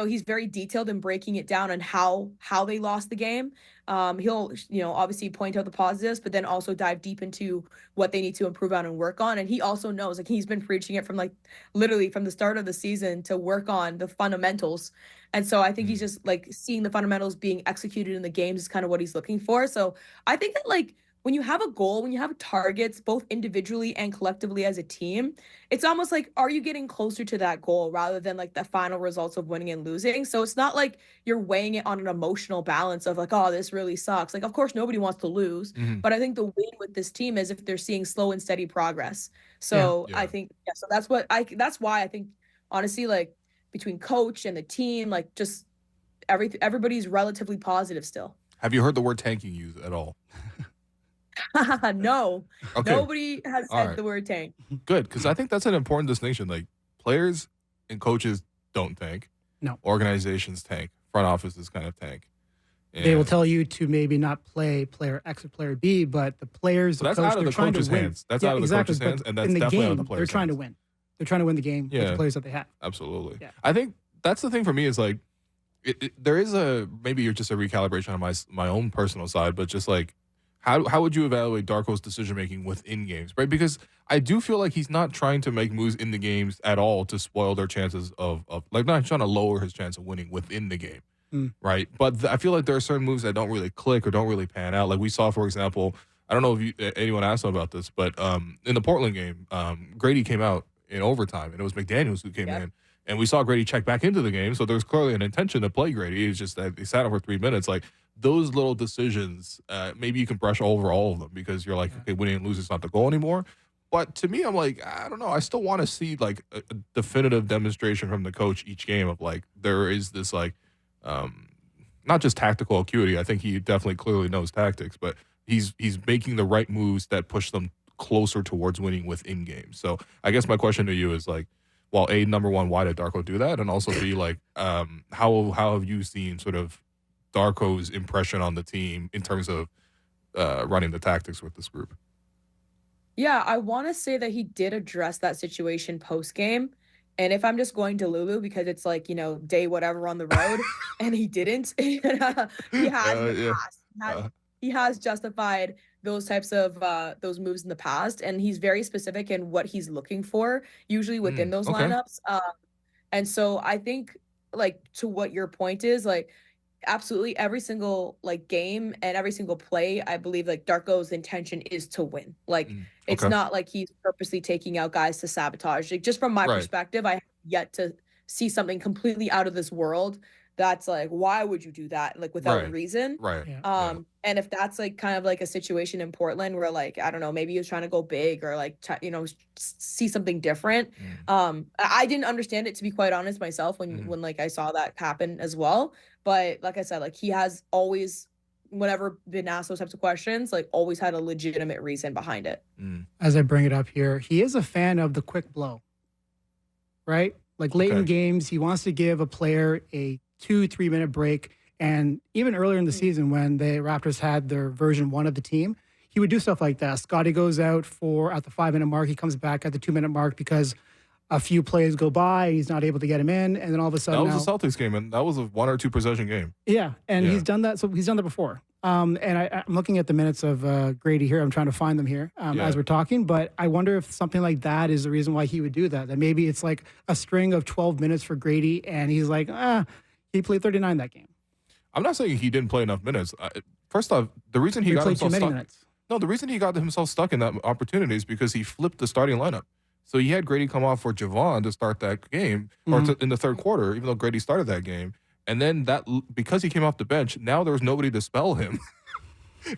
he's very detailed in breaking it down and how they lost the game. He'll, obviously point out the positives, but then also dive deep into what they need to improve on and work on. And he also knows, like, he's been preaching it from like literally from the start of the season to work on the fundamentals. And so I think he's just like seeing the fundamentals being executed in the games is kind of what he's looking for. So I think that, like, when you have a goal, when you have targets, both individually and collectively as a team, it's almost like, are you getting closer to that goal rather than like the final results of winning and losing? So it's not like you're weighing it on an emotional balance of like, oh, this really sucks. Like, of course, nobody wants to lose. But I think the win with this team is if they're seeing slow and steady progress. So I think, so that's why I think, honestly, like, between coach and the team, like, just everybody's relatively positive still. Have you heard the word tanking used at all? No. Okay. Nobody has said the word tank. Good, because I think that's an important distinction. Like, players and coaches don't tank. No. Organizations tank. Front offices kind of tank. And they will tell you to maybe not play player X or player B, but the players, so that's out of the coach's hands. That's out of the coach's hands, and that's definitely out of the players' hands. They're trying to win. They're trying to win the game with the players that they have. Absolutely. Yeah. I think that's the thing for me is like, there is maybe you're just a recalibration on my own personal side, but just like, how would you evaluate Darko's decision-making within games, right? Because I do feel like he's not trying to make moves in the games at all to spoil their chances of like, not trying to lower his chance of winning within the game, right? But I feel like there are certain moves that don't really click or don't really pan out. Like we saw, for example, I don't know if anyone asked him about this, but in the Portland game, Grady came out in overtime, and it was McDaniels who came in. And we saw Grady check back into the game, so there was clearly an intention to play Grady. It's just that he sat over 3 minutes. Like, those little decisions, maybe you can brush over all of them because you're like, okay, winning and losing is not the goal anymore. But to me, I'm like, I don't know. I still want to see, like, a definitive demonstration from the coach each game of, like, there is this, like, not just tactical acuity. I think he definitely clearly knows tactics, but he's making the right moves that push them closer towards winning within games. So I guess my question to you is, like, well, number one, why did Darko do that? And also B, like, how have you seen sort of Darko's impression on the team in terms of running the tactics with this group? Yeah, I want to say that he did address that situation post-game. And if I'm just going to Lulu because it's like, day whatever on the road, and he didn't, he has justified those types of those moves in the past, and he's very specific in what he's looking for usually within those lineups. And so I think, like, to what your point is, like, absolutely every single like game and every single play, I believe like Darko's intention is to win. Like it's not like he's purposely taking out guys to sabotage. Like, just from my perspective, I have yet to see something completely out of this world that's like, why would you do that? Like, without reason. Right. And if that's like kind of like a situation in Portland where, like, I don't know, maybe he was trying to go big or like, see something different. I didn't understand it, to be quite honest, myself when like I saw that happen as well. But like I said, like, he has always, whenever been asked those types of questions, like, always had a legitimate reason behind it. As I bring it up here, he is a fan of the quick blow, right? Like late in games, he wants to give a player a 2-3 minute break. And even earlier in the season, when the Raptors had their version 1 of the team, he would do stuff like that. Scotty goes out at the 5 minute mark. He comes back at the 2 minute mark because a few plays go by. He's not able to get him in. And then all of a sudden, that was a Celtics game, and that was a 1 or 2 possession game. Yeah. And he's done that. So he's done that before. And I'm looking at the minutes of Grady here. I'm trying to find them here as we're talking. But I wonder if something like that is the reason why he would do that. That maybe it's like a string of 12 minutes for Grady, and he's like, he played 39 that game. I'm not saying he didn't play enough minutes. First off, the reason he got himself stuck. No, the reason he got himself stuck in that opportunity is because he flipped the starting lineup. So he had Grady come off for Javon to start that game, or in the third quarter, even though Grady started that game. And then because he came off the bench, now there was nobody to spell him.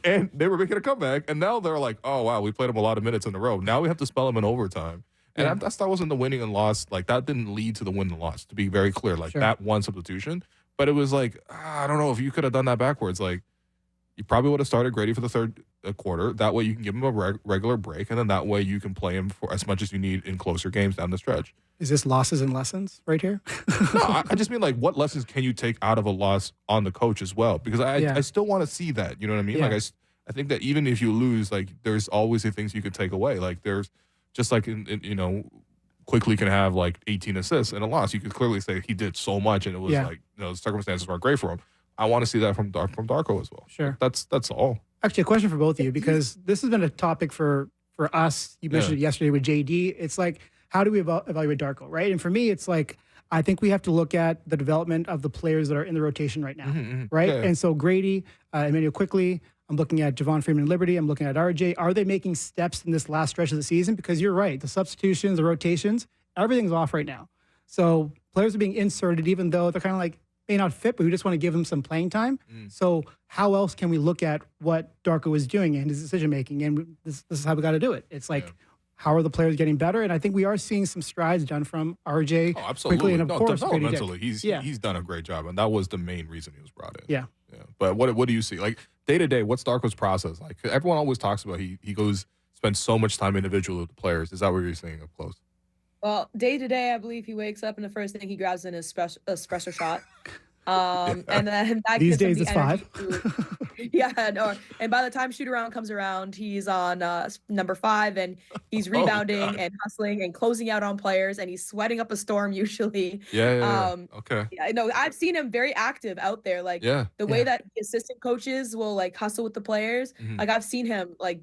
And they were making a comeback, and now they're like, oh, wow, we played him a lot of minutes in a row. Now we have to spell him in overtime. And that wasn't the winning and loss. Like, that didn't lead to the win and loss, to be very clear. Like, that one substitution. But it was like, I don't know if you could have done that backwards. Like, you probably would have started Grady for the third quarter. That way you can give him a regular break, and then that way you can play him for as much as you need in closer games down the stretch. Is this losses and lessons right here? No, I just mean, like, what lessons can you take out of a loss on the coach as well? Because I still want to see that. You know what I mean? Yeah. Like, I think that even if you lose, like, there's always the things you could take away. Like, there's just like, Quickly can have like 18 assists in a loss. You could clearly say he did so much, and it was like, the circumstances weren't great for him. I want to see that from Darko as well. Sure. That's all. Actually, a question for both of you, because this has been a topic for us. You mentioned it yesterday with JD. It's like, how do we evaluate Darko, right? And for me, it's like, I think we have to look at the development of the players that are in the rotation right now, right? Yeah. And so Grady, Emmanuel Quickly, I'm looking at Javon Freeman Liberty, I'm looking at RJ. Are they making steps in this last stretch of the season? Because you're right, the substitutions, the rotations, everything's off right now. So players are being inserted, even though they're kind of like, may not fit, but we just want to give them some playing time. So how else can we look at what Darko is doing and his decision-making? And this is how we got to do it. It's like, how are the players getting better? And I think we are seeing some strides done from RJ. Oh, absolutely. Quickly, and of course, developmentally, he's done a great job, and that was the main reason he was brought in. Yeah. But what do you see? Like, day-to-day, what's Darko's process like? Everyone always talks about he spends so much time individually with the players. Is that what you're seeing up close? Well, day-to-day, I believe he wakes up and the first thing he grabs in is espresso shot. And then that these gives days him the it's 5. No. And by the time shoot around comes around, he's on number 5, and he's rebounding and hustling and closing out on players, and he's sweating up a storm usually. Okay. Yeah, no, I've seen him very active out there. Like the way that the assistant coaches will like hustle with the players. Like I've seen him like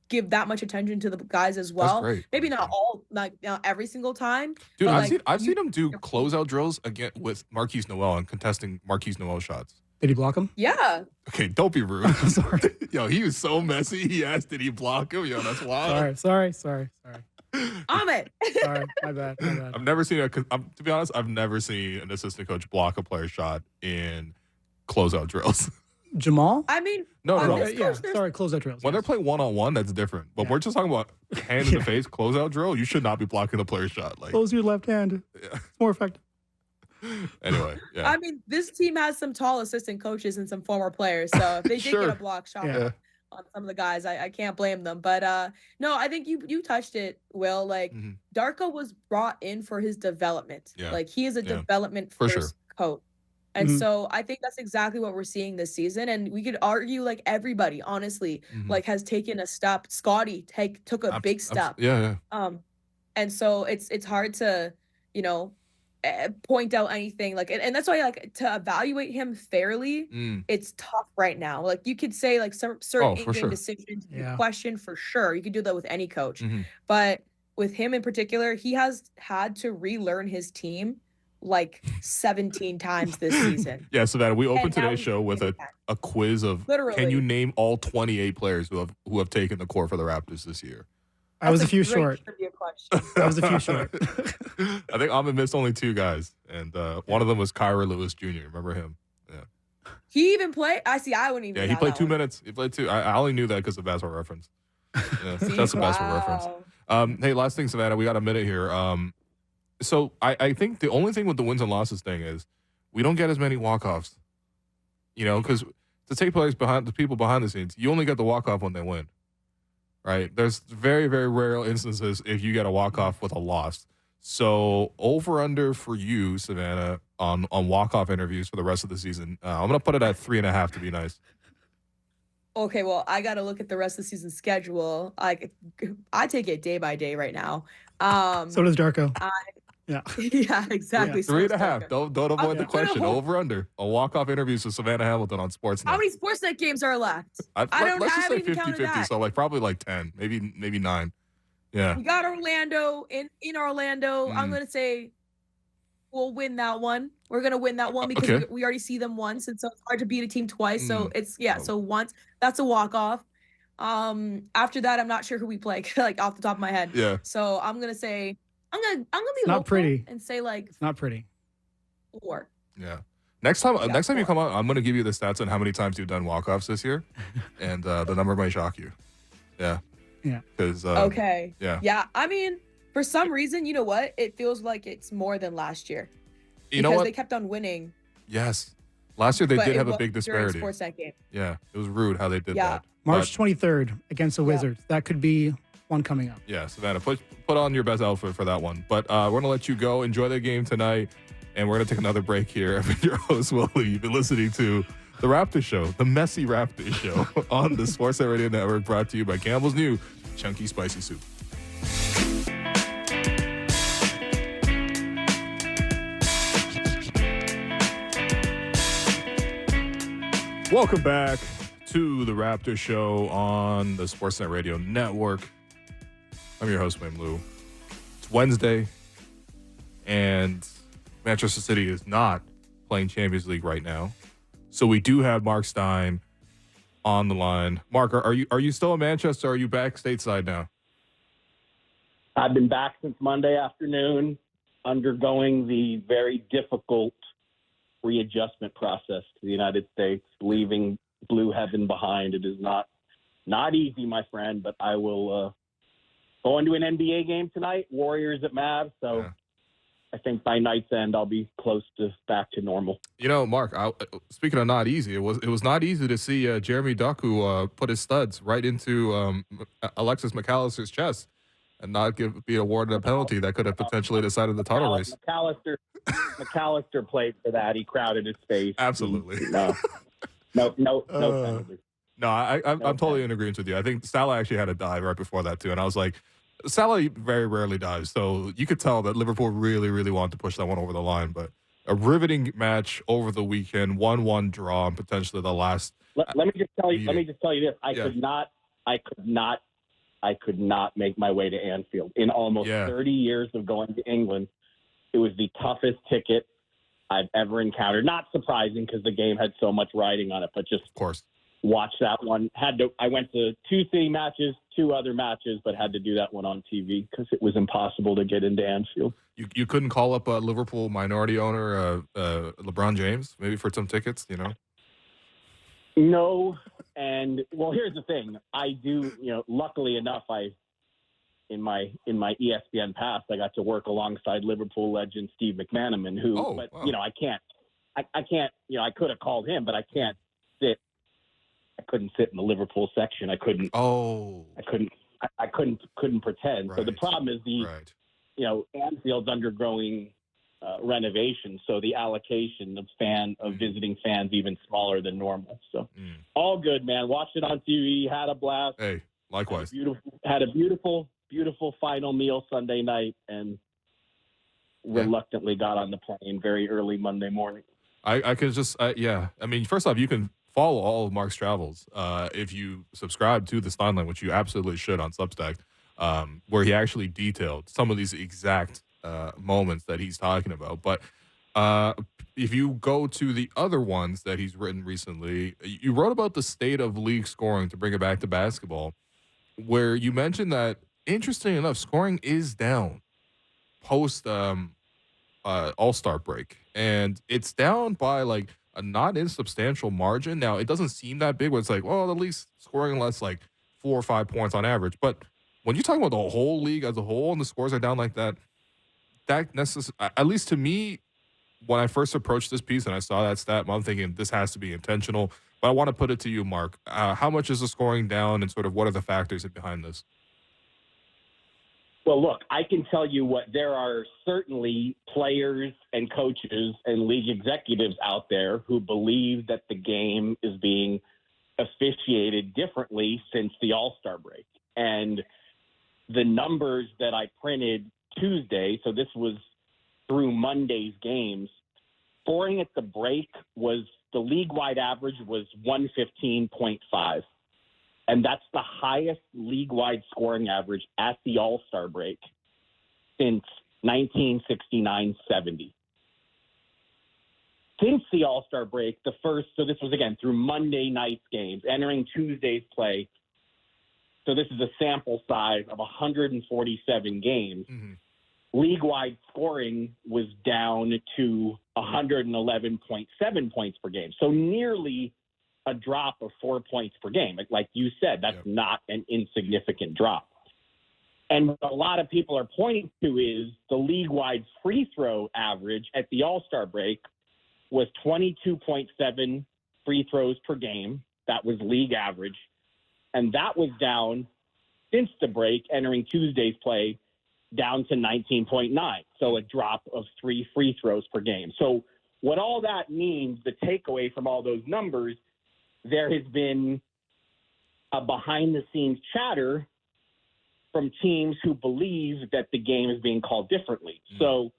give that much attention to the guys as well. That's great. Maybe not all, not every single time. Dude, I've seen him do closeout drills again with Marquise Noel and contesting Marquise Noel shots. Did he block him? Yeah. Okay, don't be rude. I'm sorry. Yo, he was so messy. He asked, did he block him? Yo, that's wild. Sorry. Amit. Sorry, my bad. I've never seen to be honest, I've never seen an assistant coach block a player's shot in closeout drills. Jamal? I mean, no. Sorry, closeout drills. When they're playing one-on-one, that's different. But we're just talking about hand in the face, closeout drill. You should not be blocking the player's shot. Like, close your left hand. It's more effective. Anyway, I mean, this team has some tall assistant coaches and some former players. So if they did get a block shot on some of the guys, I can't blame them. But no, I think you touched it, Will. Like Darko was brought in for his development. Like he is a development first coach. And so I think that's exactly what we're seeing this season. And we could argue like everybody, honestly, like has taken a step. Scotty took a big step. And so it's hard to, point out anything like, and that's why like to evaluate him fairly, it's tough right now. Like you could say like some certain in-game decisions you question for sure. You could do that with any coach, but with him in particular, he has had to relearn his team like 17 times this season. Yeah, Savannah, we opened today's show with a quiz of can you name all 28 players who have taken the court for the Raptors this year? I was a few short. I was a few short. I think Amit missed only 2 guys, and one of them was Kyra Lewis Jr. Remember him? Yeah. He even played? I wouldn't even. Yeah, he played 2 minutes. He played 2. I only knew that because of Basketball Reference. Yeah, that's a Basketball Reference. Hey, last thing, Savannah, we got a minute here. So I think the only thing with the wins and losses thing is we don't get as many walk-offs. Because to take place behind the people behind the scenes, you only get the walk-off when they win. Right? There's very, very rare instances if you get a walk-off with a loss. So over-under for you, Savannah, on walk-off interviews for the rest of the season. I'm going to put it at 3.5 to be nice. Okay, well, I got to look at the rest of the season schedule. I take it day by day right now. So does Darko. Yeah, exactly. 3.5. Don't avoid the question. Over under. A walk-off interviews with Savanna Hamilton on Sportsnet. How many Sportsnet games are left? Let's just say 50-50. So probably 10, maybe 9. Yeah. We got Orlando in Orlando. I'm gonna say we'll win that one. We're gonna win that one because we already see them once, and so it's hard to beat a team twice. So it's so once that's a walk-off. After that, I'm not sure who we play, like off the top of my head. Yeah. So I'm gonna say. I'm gonna be not pretty and say like it's not pretty. 4. Yeah. Next time you come out, I'm gonna give you the stats on how many times you've done walk-offs this year, and the number might shock you. Yeah. Yeah. Because okay. Yeah. Yeah. I mean, for some reason, you know what? It feels like it's more than last year. You know what? They kept on winning. Yes. Last year they did have a big disparity. Sportsnet game. Yeah. It was rude how they did that. March 23rd against the Wizards. That could be one coming up. Yeah, Savannah, put on your best outfit for that one. But we're going to let you go. Enjoy the game tonight. And we're going to take another break here. I've been your host, Willie. You've been listening to The Raptors Show, the messy Raptors Show on the Sportsnet Radio Network, brought to you by Campbell's new Chunky Spicy Soup. Welcome back to the Raptors show on the Sportsnet Radio Network. I'm your host, Wayne Lou. It's Wednesday, and Manchester City is not playing Champions League right now. So we do have Marc Stein on the line. Marc, are you still in Manchester, or are you back stateside now? I've been back since Monday afternoon, undergoing the very difficult readjustment process to the United States, leaving Blue Heaven behind. It is not easy, my friend, but I will go into an NBA game tonight, Warriors at Mavs, so yeah. I think by night's end I'll be close to back to normal. You know, Marc, speaking of not easy, it was not easy to see Jeremy Doku put his studs right into Alexis McAllister's chest and not be awarded a penalty that could have potentially decided the title race. McAllister played for that. He crowded his face. Absolutely. No penalty. No, I'm totally in agreement with you. I think Salah actually had a dive right before that too, and I was like, Salah very rarely dives, so you could tell that Liverpool really, really wanted to push that one over the line. But a riveting match over the weekend, 1-1 draw, and potentially the last. Let me just tell you this: I could not make my way to Anfield in almost 30 years of going to England. It was the toughest ticket I've ever encountered. Not surprising because the game had so much riding on it, but just of course. Watch that one. I went to 2 City matches, 2 other matches, but had to do that one on TV because it was impossible to get into Anfield. You couldn't call up a Liverpool minority owner, LeBron James, maybe for some tickets, you know? No, and well, here's the thing. I do, luckily enough, in my ESPN past, I got to work alongside Liverpool legend Steve McManaman, who, wow. I can't, I could have called him, but I can't sit. I couldn't sit in the Liverpool section. I couldn't. Oh. I couldn't pretend. Right. So the problem is Anfield's undergoing renovation, so the allocation of visiting fans even smaller than normal. So all good, man. Watched it on TV. Had a blast. Hey, likewise. Had a beautiful final meal Sunday night, and reluctantly got on the plane very early Monday morning. I could just I mean, first off, you can follow all of Marc's travels if you subscribe to the Steinline, which you absolutely should on Substack, where he actually detailed some of these exact moments that he's talking about. But if you go to the other ones that he's written recently, you wrote about the state of league scoring, to bring it back to basketball, where you mentioned that, interesting enough, scoring is down post All-Star break. And it's down by like a not insubstantial margin. Now, it doesn't seem that big, but it's like, well, at least scoring less, like 4 or 5 points on average. But when you're talking about the whole league as a whole and the scores are down like that, at least to me, when I first approached this piece and I saw that stat, I'm thinking this has to be intentional. But I want to put it to you, Marc. How much is the scoring down, and sort of what are the factors behind this? Well, look, I can tell you what, there are certainly players and coaches and league executives out there who believe that the game is being officiated differently since the All-Star break. And the numbers that I printed Tuesday, so this was through Monday's games, scoring at the break was, the league-wide average was 115.5. And that's the highest league-wide scoring average at the All-Star break since 1969-70. Since the All-Star break, so this was, again, through Monday night's games, entering Tuesday's play. So this is a sample size of 147 games. Mm-hmm. League-wide scoring was down to 111.7 points per game. So nearly a drop of 4 points per game. Like you said, that's not an insignificant drop. And what a lot of people are pointing to is the league-wide free throw average at the All-Star break was 22.7 free throws per game. That was league average. And that was down since the break, entering Tuesday's play, down to 19.9. So a drop of 3 free throws per game. So what all that means, the takeaway from all those numbers, there has been a behind-the-scenes chatter from teams who believe that the game is being called differently. So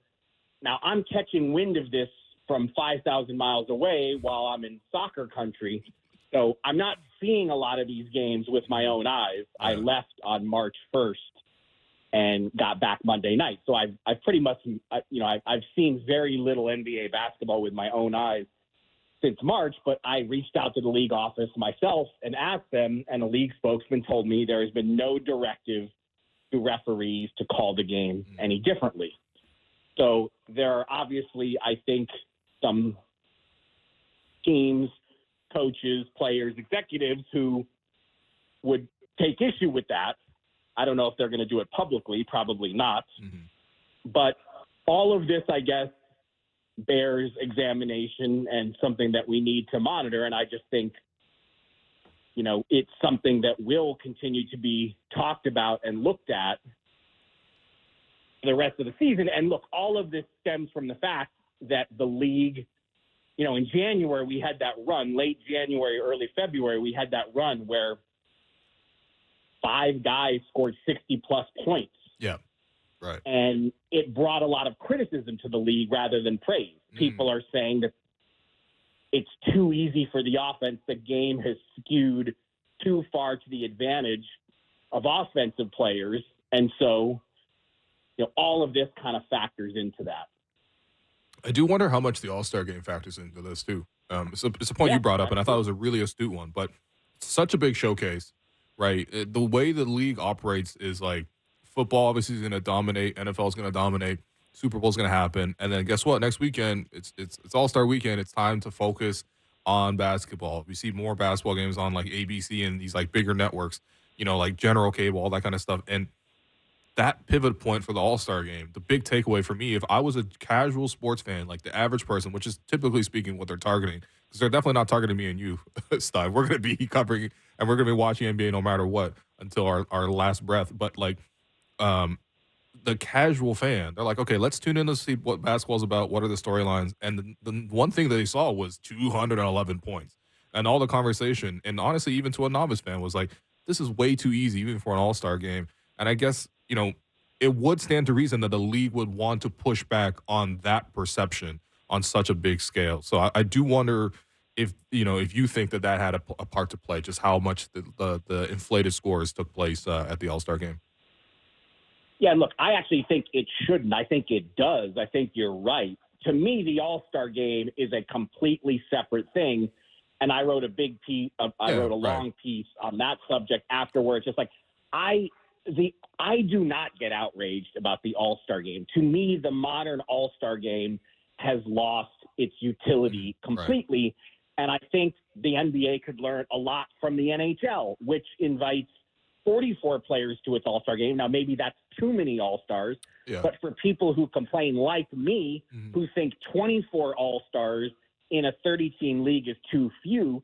now I'm catching wind of this from 5,000 miles away while I'm in soccer country. So I'm not seeing a lot of these games with my own eyes. Yeah. I left on March 1st and got back Monday night. So I've pretty much, I've seen very little NBA basketball with my own eyes since March, but I reached out to the league office myself and asked them, and a league spokesman told me there has been no directive to referees to call the game any differently. So there are obviously, I think, some teams, coaches, players, executives who would take issue with that. I don't know if they're going to do it publicly, probably not. Mm-hmm. But all of this, I guess, bears examination and something that we need to monitor. And I just think, it's something that will continue to be talked about and looked at for the rest of the season. And look, all of this stems from the fact that the league, in January, we had that run, late January, early February, we had that run where 5 guys scored 60-plus points. Yeah, right. And it brought a lot of criticism to the league rather than praise. People are saying that it's too easy for the offense. The game has skewed too far to the advantage of offensive players. And so, all of this kind of factors into that. I do wonder how much the All-Star game factors into this, too. It's a point you brought up, and I thought it was a really astute one. But it's such a big showcase, right? The way the league operates is like football obviously is going to dominate, NFL is going to dominate, Super Bowl is going to happen, and then guess what? Next weekend, it's All-Star weekend. It's time to focus on basketball. We see more basketball games on like ABC and these like bigger networks, like General Cable, all that kind of stuff. And that pivot point for the All-Star game, the big takeaway for me, if I was a casual sports fan, like the average person, which is typically speaking what they're targeting, because they're definitely not targeting me and you, Stein. We're going to be covering and we're going to be watching NBA no matter what until our last breath. But like the casual fan, they're like, okay, let's tune in to see what basketball's about. What are the storylines? And the one thing that they saw was 211 points. And all the conversation, and honestly, even to a novice fan, was like, this is way too easy, even for an All-Star game. And I guess, it would stand to reason that the league would want to push back on that perception on such a big scale. So I do wonder if you think that had a part to play, just how much the inflated scores took place at the All-Star game. Yeah, look, I actually think it shouldn't. I think it does. I think you're right. To me, the All-Star game is a completely separate thing. And I wrote a big piece. I wrote a long piece on that subject afterwards. Just like I do not get outraged about the All-Star game. To me, the modern All-Star game has lost its utility completely. Right. And I think the NBA could learn a lot from the NHL, which invites 44 players to its All-Star game. Now, maybe that's too many All-Stars, but for people who complain like me, who think 24 All-Stars in a 30-team league is too few,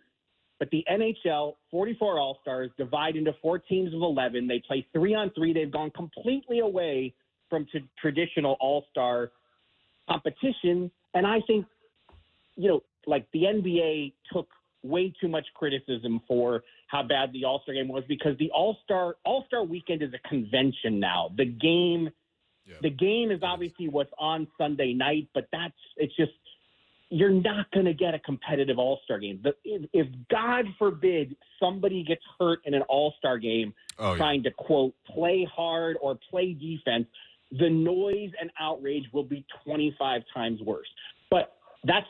but the NHL, 44 All-Stars, divide into 4 teams of 11. They play 3-on-3. They've gone completely away from traditional All-Star competition. And I think, like the NBA took way too much criticism for how bad the All-Star game was because the All-Star weekend is a convention now. The game is obviously what's on Sunday night, but it's just you're not going to get a competitive All-Star game. If God forbid somebody gets hurt in an All-Star game trying to, quote, play hard or play defense, the noise and outrage will be 25 times worse. But that's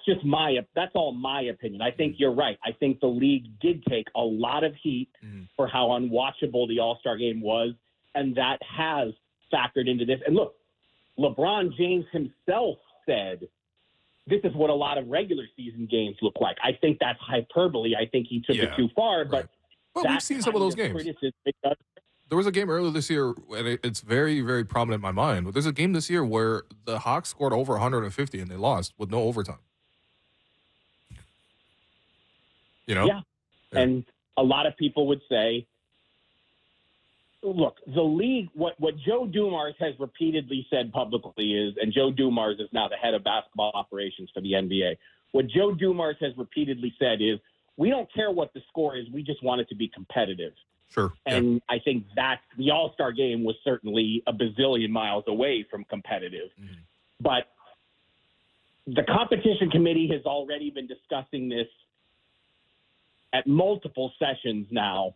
all my opinion. I think you're right. I think the league did take a lot of heat for how unwatchable the All-Star game was, and that has factored into this. And look, LeBron James himself said, this is what a lot of regular season games look like. I think that's hyperbole. I think he took it too far, but we've seen some of those games. There was a game earlier this year, and it's very, very prominent in my mind. But there's a game this year where the Hawks scored over 150 and they lost with no overtime. Yeah. And a lot of people would say, look, the league, what Joe Dumars has repeatedly said publicly is, and Joe Dumars is now the head of basketball operations for the NBA. What Joe Dumars has repeatedly said is, we don't care what the score is. We just want it to be competitive. Sure. And I think that the All-Star game was certainly a bazillion miles away from competitive. But the competition committee has already been discussing this at multiple sessions now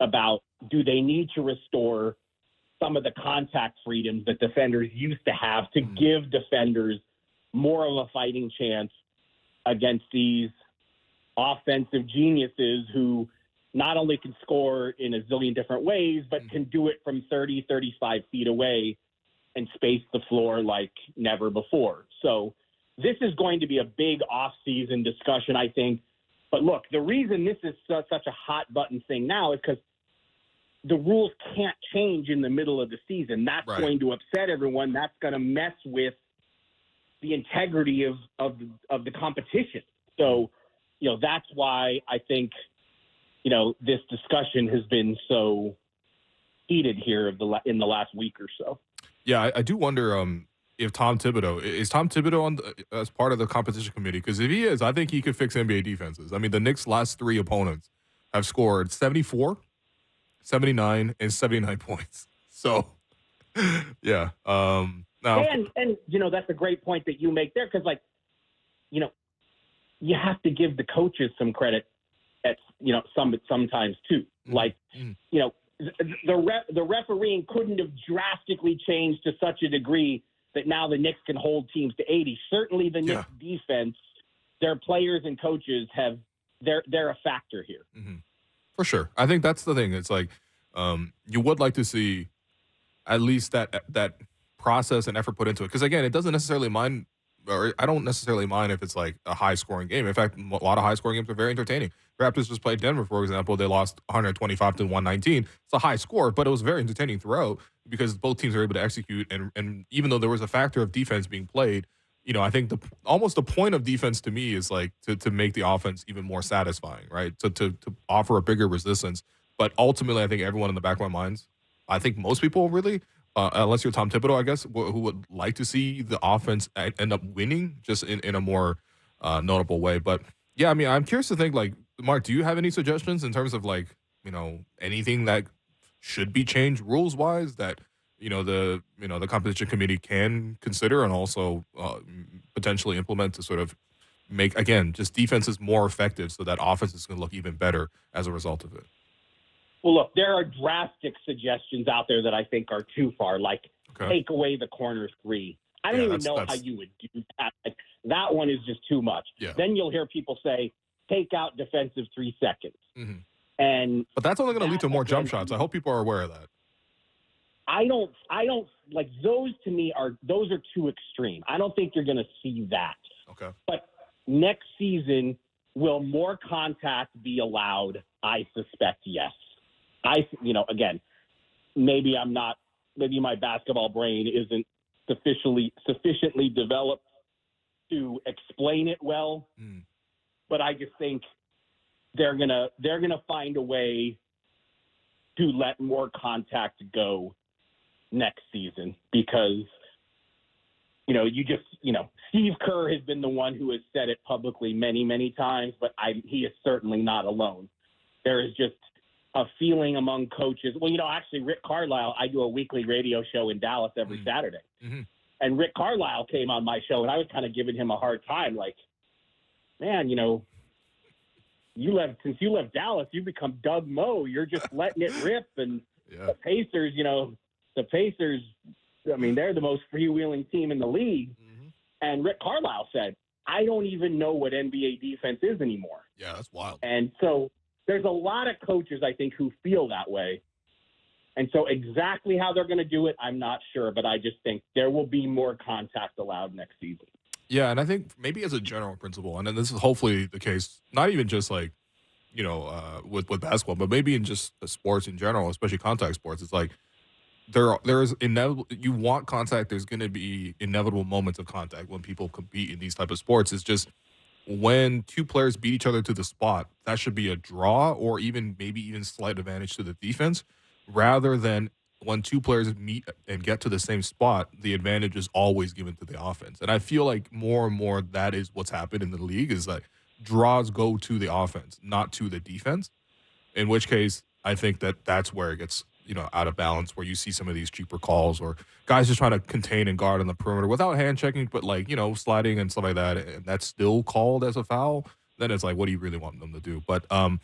about do they need to restore some of the contact freedoms that defenders used to have to give defenders more of a fighting chance against these offensive geniuses who not only can score in a zillion different ways, but can do it from 30, 35 feet away and space the floor like never before. So this is going to be a big off-season discussion, I think. But look, the reason this is such a hot-button thing now is because the rules can't change in the middle of the season. That's going to upset everyone. That's going to mess with the integrity of the competition. So, that's why I think, this discussion has been so heated here in the last week or so. Yeah, I do wonder if Tom Thibodeau as part of the competition committee? Because if he is, I think he could fix NBA defenses. I mean, the Knicks' last 3 opponents have scored 74, 79, and 79 points. So, yeah. Now, and that's a great point that you make there because, you have to give the coaches some credit at sometimes too. The refereeing couldn't have drastically changed to such a degree that now the Knicks can hold teams to 80. Certainly, the Knicks defense, their players and coaches they're a factor here. Mm-hmm. For sure, I think that's the thing. It's like you would like to see at least that process and effort put into it because again, it doesn't necessarily mind. Or I don't necessarily mind if it's like a high-scoring game. In fact, a lot of high-scoring games are very entertaining. Raptors just played Denver, for example. They lost 125 to 119. It's a high score, but it was very entertaining throughout because both teams are able to execute. And even though there was a factor of defense being played, I think almost the point of defense to me is like to make the offense even more satisfying, right? To offer a bigger resistance. But ultimately, I think everyone in the back of my minds, I think most people really – unless you're Tom Thibodeau, I guess, who would like to see the offense end up winning just in a more notable way. But, yeah, I mean, I'm curious to think, like, Mark, do you have any suggestions in terms of, like, anything that should be changed rules-wise that, the competition committee can consider and also potentially implement to sort of make, again, just defenses more effective so that offense is going to look even better as a result of it? Well, look, there are drastic suggestions out there that I think are too far, like take away the corner 3. I don't even know how you would do that. Like, that one is just too much. Yeah. Then you'll hear people say, take out defensive 3 seconds. Mm-hmm. But that's only going to lead to more jump shots. I hope people are aware of that. I don't like those to me those are too extreme. I don't think you're going to see that. Okay. But next season, will more contact be allowed? I suspect yes. Again, maybe my basketball brain isn't sufficiently developed to explain it well, but I just think they're gonna find a way to let more contact go next season because, Steve Kerr has been the one who has said it publicly many, many times, but he is certainly not alone. There is just a feeling among coaches. Well, actually, Rick Carlisle, I do a weekly radio show in Dallas every Saturday. Mm-hmm. And Rick Carlisle came on my show, and I was kind of giving him a hard time. Like, man, since you left Dallas, you've become Doug Moe. You're just letting it rip. And the Pacers, I mean, they're the most freewheeling team in the league. Mm-hmm. And Rick Carlisle said, I don't even know what NBA defense is anymore. Yeah, that's wild. And so there's a lot of coaches, I think, who feel that way. And so exactly how they're going to do it, I'm not sure. But I just think there will be more contact allowed next season. Yeah, and I think maybe as a general principle, and then this is hopefully the case, not even just like, with basketball, but maybe in just sports in general, especially contact sports. It's like there's inevitable. You want contact. There's going to be inevitable moments of contact when people compete in these type of sports. It's just when 2 players beat each other to the spot, that should be a draw or maybe even slight advantage to the defense, rather than when 2 players meet and get to the same spot, the advantage is always given to the offense. And I feel like more and more that is what's happened in the league is like draws go to the offense, not to the defense, in which case I think that's where it gets, out of balance where you see some of these cheaper calls or guys just trying to contain and guard on the perimeter without hand checking, but sliding and stuff like that, and that's still called as a foul, then it's like, what do you really want them to do? But, I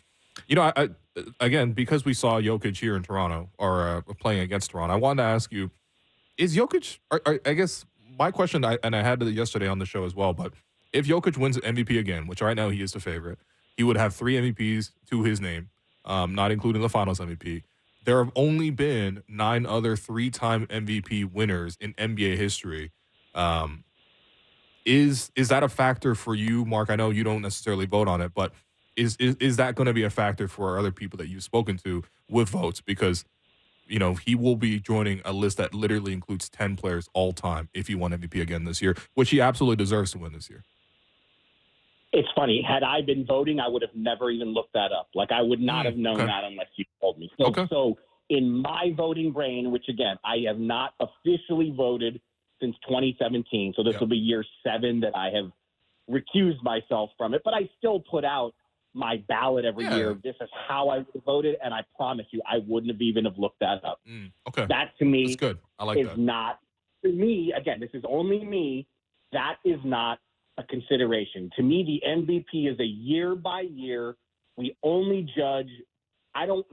again, because we saw Jokic here in Toronto or playing against Toronto, I wanted to ask you, is Jokic, I guess my question, and I had it yesterday on the show as well, but if Jokic wins MVP again, which right now he is the favorite, he would have 3 MVPs to his name, not including the Finals MVP. There have only been 9 other 3-time MVP winners in NBA history. Is that a factor for you, Mark? I know you don't necessarily vote on it, but is that going to be a factor for other people that you've spoken to with votes? Because, he will be joining a list that literally includes 10 players all time if he won MVP again this year, which he absolutely deserves to win this year. It's funny. Had I been voting, I would have never even looked that up. Like, I would not have known that unless you told me. So in my voting brain, which, again, I have not officially voted since 2017, so this will be year 7 that I have recused myself from it, but I still put out my ballot every year. This is how I voted, and I promise you I wouldn't have even have looked that up. That, to me, that's good. I like is that. not, to me, again, this is only me, that is not a consideration. To me, the MVP is a year by year. We only judge. And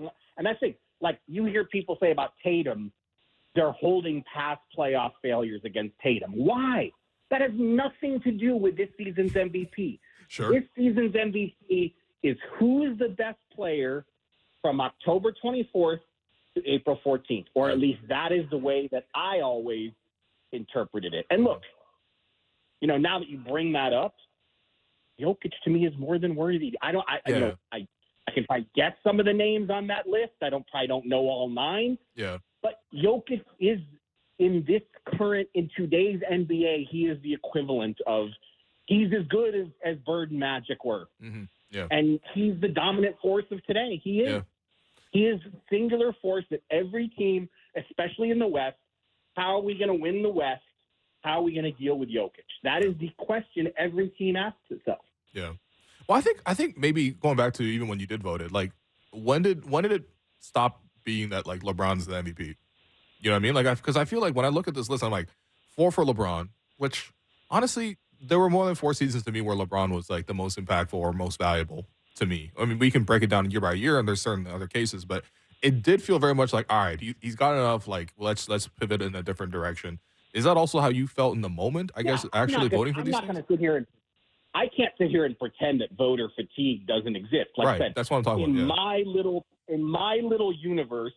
that's it. Like, you hear people say about Tatum, they're holding past playoff failures against Tatum. Why? That has nothing to do with this season's MVP. Sure. This season's MVP is who is the best player from October 24th to April 14th, or at least that is the way that I always interpreted it. And look, now that you bring that up, Jokic to me is more than worthy. I can probably guess some of the names on that list. I don't know all 9. Yeah. But Jokic is in today's NBA, he is the equivalent of, he's as good as Bird and Magic were. Mm-hmm. Yeah. And he's the dominant force of today. He is. Yeah. He is a singular force that every team, especially in the West, how are we going to win the West? How are we going to deal with Jokic? That is the question every team asks itself. Yeah. Well, I think maybe going back to even when you did vote it, like, when did it stop being that, like, LeBron's the MVP? You know what I mean? Like, because I feel like when I look at this list, I'm like, 4 for LeBron, which honestly, there were more than 4 seasons to me where LeBron was like the most impactful or most valuable to me. I mean, we can break it down year by year, and there's certain other cases, but it did feel very much like, all right, he's got enough. Like, let's pivot in a different direction. Is that also how you felt in the moment? I guess actually voting for these things. I'm not going to sit here I can't sit here and pretend that voter fatigue doesn't exist. Like I said, that's what I'm talking about. In my little universe,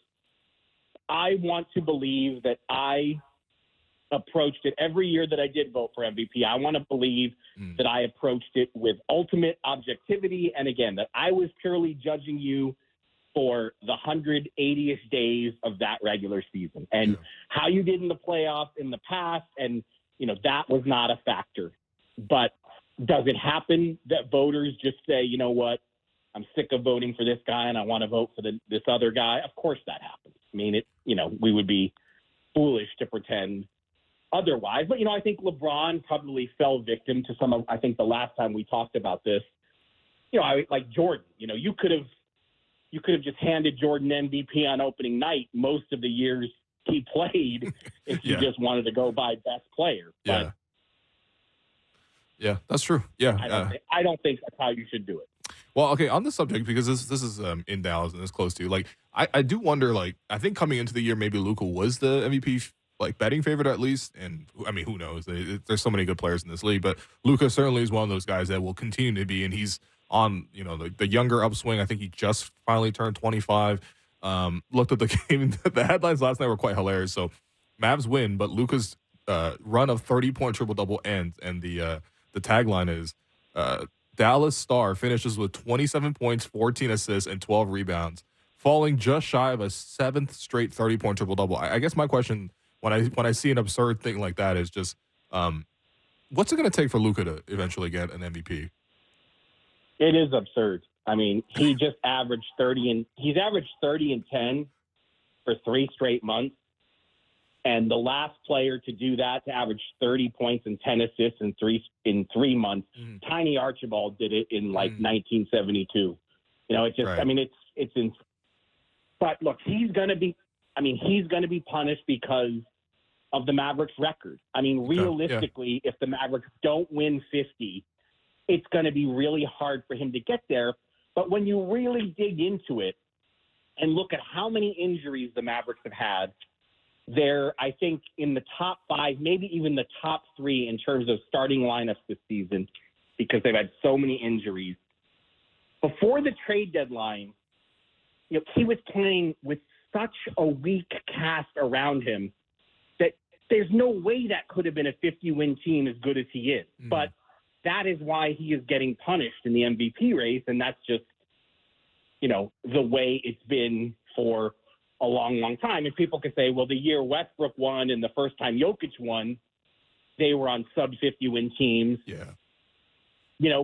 I want to believe that I approached it every year that I did vote for MVP. I want to believe that I approached it with ultimate objectivity. And again, that I was purely judging you for the 180th days of that regular season and how you did in the playoffs in the past. And, that was not a factor. But does it happen that voters just say, you know what, I'm sick of voting for this guy and I want to vote for this other guy? Of course that happens. I mean, we would be foolish to pretend otherwise. But, I think LeBron probably fell victim to some of, I think the last time we talked about this, like Jordan, you could have just handed Jordan MVP on opening night most of the years he played if you just wanted to go by best player. But yeah, that's true. Yeah. I don't think that's how you should do it. Well, okay, on this subject, because this is in Dallas and it's close to, like, I do wonder, like, I think coming into the year, maybe Luka was the MVP, like, betting favorite at least. And, I mean, who knows? There's so many good players in this league. But Luka certainly is one of those guys that will continue to be, and he's on, the younger upswing. I think he just finally turned 25. Looked at the game. The headlines last night were quite hilarious. So, Mavs win, but Luka's run of 30-point triple-double ends, and the tagline is Dallas Star finishes with 27 points, 14 assists, and 12 rebounds, falling just shy of a 7th straight 30-point triple-double. I guess my question when I see an absurd thing like that is just, what's it going to take for Luka to eventually get an MVP? It is absurd. I mean, he just averaged 30 and 10 for 3 straight months. And the last player to do that, to average 30 points and 10 assists in 3 months, Tiny Archibald did it in 1972. It's just, I mean, it's insane. But look, he's going to be I mean, he's going to be punished because of the Mavericks' record. I mean, realistically, if the Mavericks don't win 50, it's going to be really hard for him to get there. But when you really dig into it and look at how many injuries the Mavericks have had, they're, I think, in the top 5, maybe even the top 3 in terms of starting lineups this season because they've had so many injuries. Before the trade deadline, he was playing with such a weak cast around him that there's no way that could have been a 50-win team as good as he is. Mm. But that is why he is getting punished in the MVP race, and that's just, the way it's been for a long, long time. And people can say, well, the year Westbrook won and the first time Jokic won, they were on sub-50-win teams. Yeah.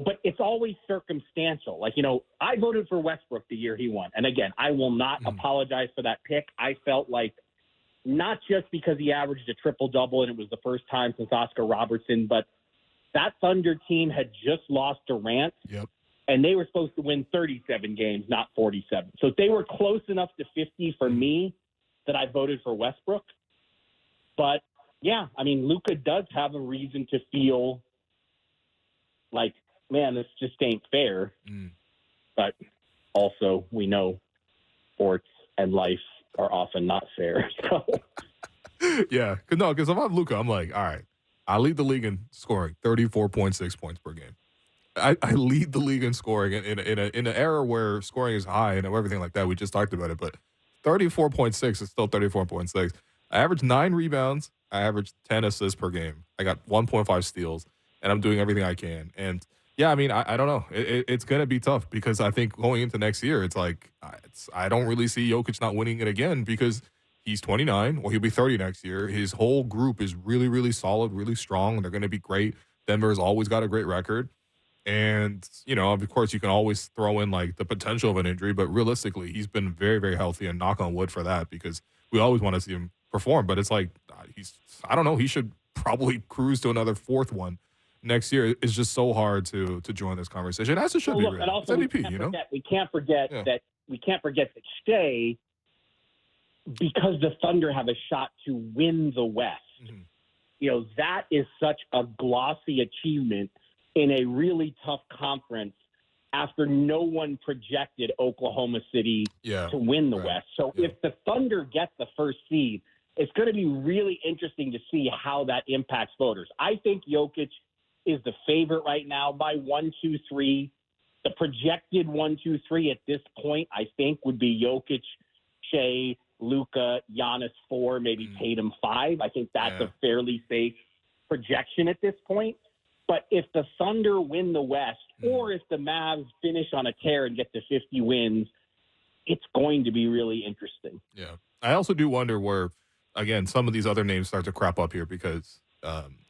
But it's always circumstantial. Like, I voted for Westbrook the year he won. And again, I will not apologize for that pick. I felt like not just because he averaged a triple-double and it was the first time since Oscar Robertson, but that Thunder team had just lost Durant. Yep. And they were supposed to win 37 games, not 47. So they were close enough to 50 for me that I voted for Westbrook. But, yeah, I mean, Luka does have a reason to feel like, man, this just ain't fair. But also we know sports and life are often not fair. So yeah, because if I'm Luka, I'm like, all right, I lead the league in scoring, 34.6 points per game. I lead the league in scoring in an era where scoring is high and everything like that. We just talked about it, but 34.6 is still 34.6. I average 9 rebounds. I average 10 assists per game. I got 1.5 steals, and I'm doing everything I can. And yeah, I mean, I don't know. It's going to be tough because I think going into next year, it's like I don't really see Jokic not winning it again because he's 29 or he'll be 30 next year. His whole group is really, really solid, really strong. They're going to be great. Denver's always got a great record. And, of course, you can always throw in, like, the potential of an injury. But realistically, he's been very, very healthy, and knock on wood for that because we always want to see him perform. But it's like I don't know, he should probably cruise to another 4th one next year. It's just so hard to join this conversation, as it should be. Really. And also, it's MVP, we can't forget that Shea, because the Thunder have a shot to win the West, that is such a glossy achievement in a really tough conference after no one projected Oklahoma City to win the West. So if the Thunder get the first seed, it's going to be really interesting to see how that impacts voters. I think Jokic is the favorite right now by 1, 2, 3. The projected 1, 2, 3 at this point, I think, would be Jokic, Shea, Luka, Giannis 4, maybe Tatum 5. I think that's a fairly safe projection at this point. But if the Thunder win the West, or if the Mavs finish on a tear and get to 50 wins, it's going to be really interesting. Yeah. I also do wonder where, again, some of these other names start to crop up here because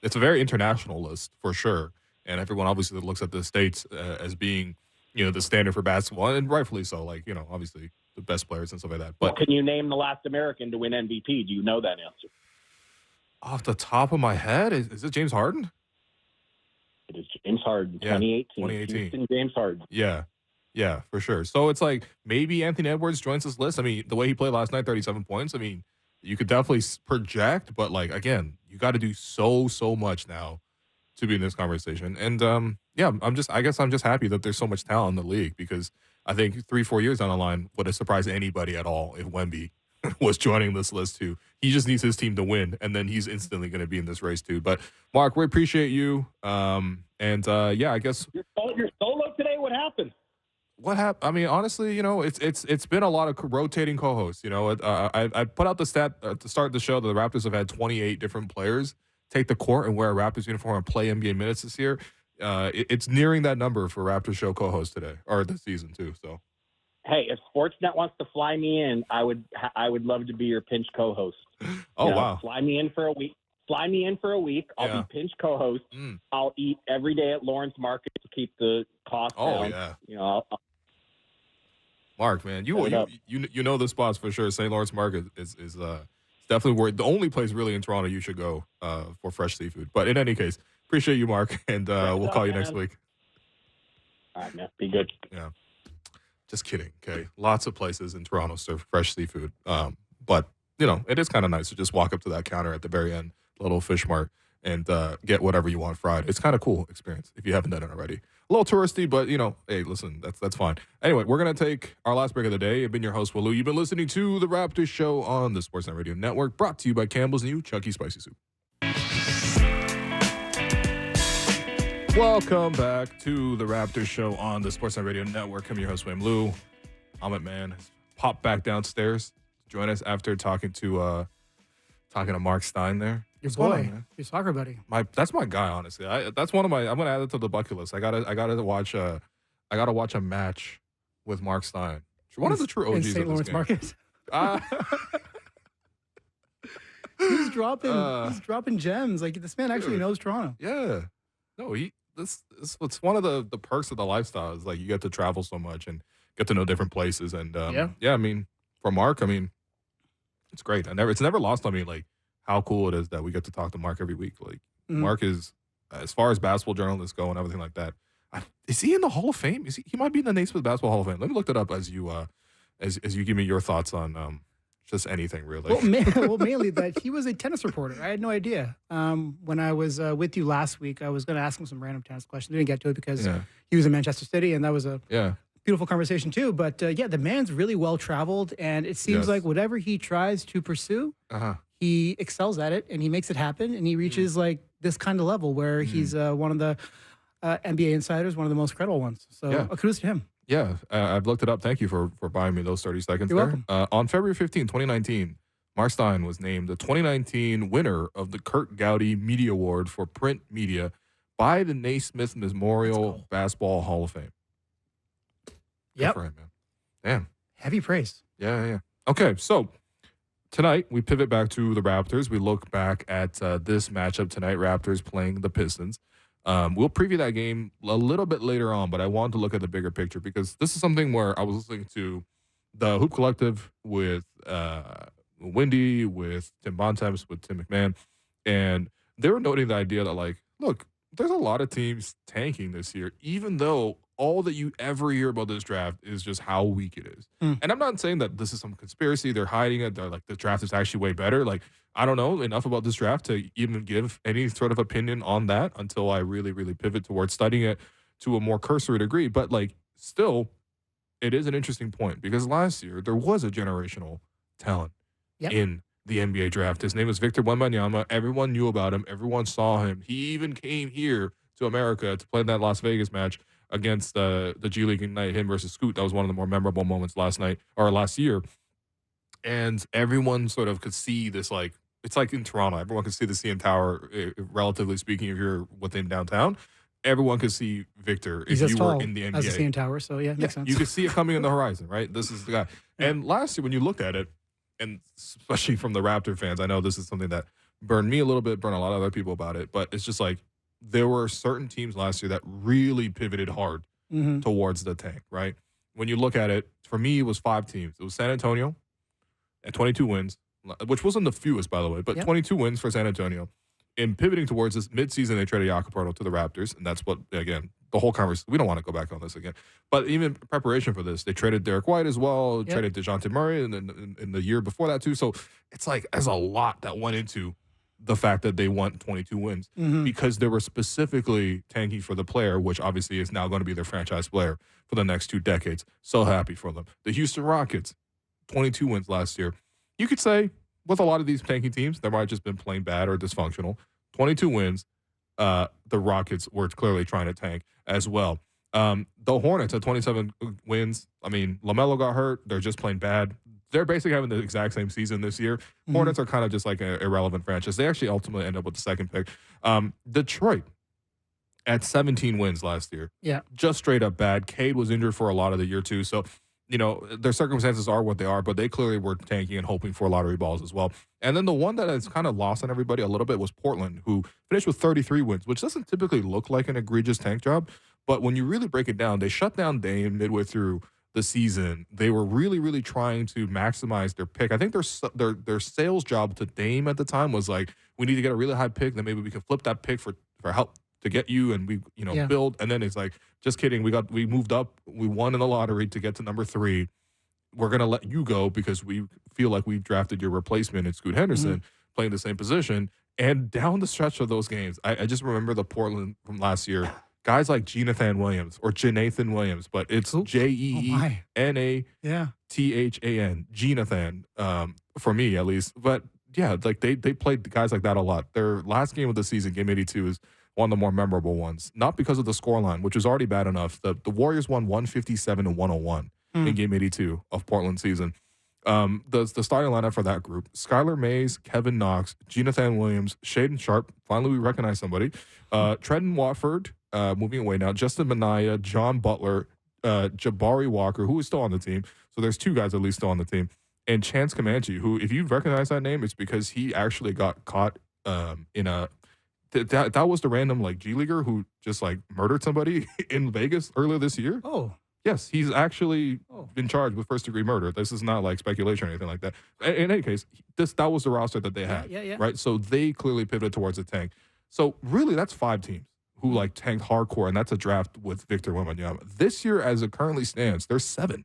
it's a very international list for sure. And everyone obviously looks at the States as being, the standard for basketball, and rightfully so. Like, obviously the best players and stuff like that. But can you name the last American to win MVP? Do you know that answer? Off the top of my head, is it James Harden? It is James Harden, 2018. Houston, James Harden. Yeah, for sure. So it's like maybe Anthony Edwards joins this list. I mean, the way he played last night, 37 points. I mean, you could definitely project, but like again, you got to do so much now to be in this conversation. And I guess I'm just happy that there's so much talent in the league because I think 3-4 years down the line would have surprised anybody at all if Wemby was joining this list too. He just needs his team to win, and then he's instantly going to be in this race too. But Marc, we appreciate you. I guess you're solo today. What happened? What happened? I mean, honestly, it's been a lot of rotating co-hosts. I put out the stat at the start of the show that the Raptors have had 28 different players take the court and wear a Raptors uniform and play NBA minutes this year. It's nearing that number for Raptors show co-host today or this season too. So. Hey, if Sportsnet wants to fly me in, I would love to be your pinch co-host. Oh, wow. Fly me in for a week. I'll be pinch co-host. I'll eat every day at Lawrence Market to keep the cost down. Oh, yeah. Marc, man, you know the spots for sure. St. Lawrence Market is definitely where the only place really in Toronto you should go for fresh seafood. But in any case, appreciate you, Marc, and we'll call you next week. All right, man. Be good. Yeah. Just kidding, okay? Lots of places in Toronto serve fresh seafood. But it is kind of nice to just walk up to that counter at the very end, the little fish mart, and get whatever you want fried. It's kind of cool experience if you haven't done it already. A little touristy, but hey, listen, that's fine. Anyway, we're gonna take our last break of the day. I've been your host, Walu. You've been listening to the Raptors Show on the Sportsnet Radio Network, brought to you by Campbell's new Chunky Spicy Soup. Welcome back to the Raptors Show on the Sportsnet Radio Network. I'm your host, William Lou. Amit Mann has popped back downstairs to join us after talking to Marc Stein there. Your boy, your soccer buddy. That's my guy, honestly. That's one of my. I'm gonna add it to the bucket list. I gotta watch a match with Marc Stein. One of the true OGs in St. Lawrence Market. He's dropping gems. Like, this man actually knows Toronto. Yeah. No, it's one of the perks of the lifestyle is like you get to travel so much and get to know different places. And I mean, for Marc, I mean, it's great. It's never lost on me like how cool it is that we get to talk to Marc every week. Like, Marc is, as far as basketball journalists go and everything like that. Is he in the Hall of Fame? He might be in the Naismith Basketball Hall of Fame. Let me look that up as you give me your thoughts on just anything really. Well, mainly that he was a tennis reporter. I had no idea. When I was with you last week, I was going to ask him some random tennis questions. I didn't get to it because he was in Manchester City, and that was a beautiful conversation too. But the man's really well traveled, and it seems like whatever he tries to pursue, he excels at it, and he makes it happen, and he reaches like this kind of level where he's one of the NBA insiders, one of the most credible ones. So kudos to him. Yeah, I've looked it up. Thank you for buying me those 30 seconds. You're welcome. On February 15, 2019, Marc Stein was named the 2019 winner of the Kurt Gowdy Media Award for Print Media by the Naismith Memorial Basketball Hall of Fame. Yep. Good for him, man. Damn. Heavy praise. Yeah. Okay, so tonight we pivot back to the Raptors. We look back at this matchup tonight, Raptors playing the Pistons. We'll preview that game a little bit later on, but I wanted to look at the bigger picture because this is something where I was listening to the Hoop Collective with Wendy, with Tim Bontemps, with Tim McMahon, and they were noting the idea that, like, look, there's a lot of teams tanking this year, even though all that you ever hear about this draft is just how weak it is. And I'm not saying that this is some conspiracy. They're hiding it. They're like, the draft is actually way better. Like, I don't know enough about this draft to even give any sort of opinion on that until I really, really pivot towards studying it to a more cursory degree. But, like, still, it is an interesting point because last year there was a generational talent in the NBA draft. His name was Victor Wembanyama. Everyone knew about him. Everyone saw him. He even came here to America to play that Las Vegas match against the G League Ignite, him versus Scoot. That was one of the more memorable moments last year. And everyone sort of could see this, like, it's like in Toronto. Everyone could see the CN Tower, relatively speaking, if you're within downtown. Everyone could see Victor if you were in the NBA. As the CN Tower, so makes sense. You could see it coming on the horizon, right? This is the guy. And last year, when you looked at it, and especially from the Raptor fans, I know this is something that burned me a little bit, burned a lot of other people about it, but it's just like there were certain teams last year that really pivoted hard towards the tank, right? When you look at it, for me, it was 5 teams. It was San Antonio at 22 wins, which wasn't the fewest, by the way, but 22 wins for San Antonio. In pivoting towards this midseason, they traded Jakob Poeltl to the Raptors, and that's what, again, the whole conversation, we don't want to go back on this again. But even preparation for this, they traded Derek White as well, traded DeJounte Murray in the year before that too. So it's like there's a lot that went into the fact that they won 22 wins because they were specifically tanking for the player, which obviously is now going to be their franchise player for the next 2 decades. So happy for them. The Houston Rockets, 22 wins last year. You could say with a lot of these tanking teams, they might have just been plain bad or dysfunctional. 22 wins. The Rockets were clearly trying to tank as well. The Hornets at 27 wins. I mean, LaMelo got hurt. They're just plain bad. They're basically having the exact same season this year. Hornets are kind of just like an irrelevant franchise. They actually ultimately end up with the second pick. Detroit at 17 wins last year. Yeah. Just straight up bad. Cade was injured for a lot of the year too. So, you know, their circumstances are what they are, but they clearly were tanking and hoping for lottery balls as well. And then the one that has kind of lost on everybody a little bit was Portland, who finished with 33 wins, which doesn't typically look like an egregious tank job. But when you really break it down, they shut down Dame midway through the season. They were really, really trying to maximize their pick. I think their sales job to Dame at the time was like, we need to get a really high pick, then maybe we can flip that pick for help to get you and we, build. And then it's like, just kidding. We moved up. We won in the lottery to get to number 3. we're going to let you go because we feel like we've drafted your replacement in Scoot Henderson playing the same position. And down the stretch of those games, I just remember the Portland from last year, guys like Jonathan Williams or Jonathan Williams, but it's Jeeanathan, Jonathan, for me at least. But yeah, like they played guys like that a lot. Their last game of the season, game 82, is one of the more memorable ones. Not because of the scoreline, which was already bad enough. The Warriors won 157-101 in game 82 of Portland season. The starting lineup for that group: Skylar Mays, Kevin Knox, Jonathan Williams, Shaedon Sharpe. Finally, we recognize somebody. Trenton Watford, moving away now. Justin Minaya, John Butler, Jabari Walker, who is still on the team. So there's 2 guys at least still on the team. And Chance Comanche, who, if you recognize that name, it's because he actually got caught in a that was the random like G Leaguer who just like murdered somebody in Vegas earlier this year. Oh. Yes, he's actually been charged with first-degree murder. This is not like speculation or anything like that. In any case, that was the roster that they had, right? So they clearly pivoted towards a tank. So really, that's 5 teams who like tanked hardcore, and that's a draft with Victor Wembanyama. This year, as it currently stands, there's 7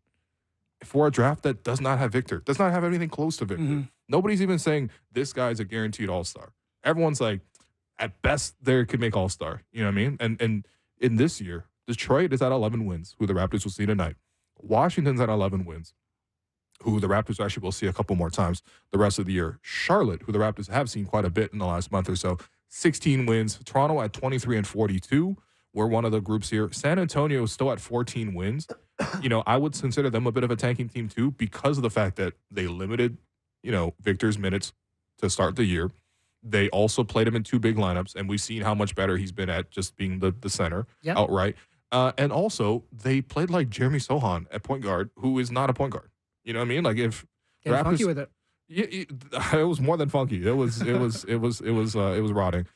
for a draft that does not have Victor, does not have anything close to Victor. Nobody's even saying this guy's a guaranteed all-star. Everyone's like, at best, they could make all-star. You know what I mean? And in this year, Detroit is at 11 wins, who the Raptors will see tonight. Washington's at 11 wins, who the Raptors actually will see a couple more times the rest of the year. Charlotte, who the Raptors have seen quite a bit in the last month or so, 16 wins. Toronto at 23-42. We're one of the groups here. San Antonio is still at 14 wins. You know, I would consider them a bit of a tanking team too because of the fact that they limited, Victor's minutes to start the year. They also played him in 2 big lineups, and we've seen how much better he's been at just being the center outright. And also, they played like Jeremy Sohan at point guard, who is not a point guard. You know what I mean? Like if Raptors, funky with it. It was more than funky. It was rotting.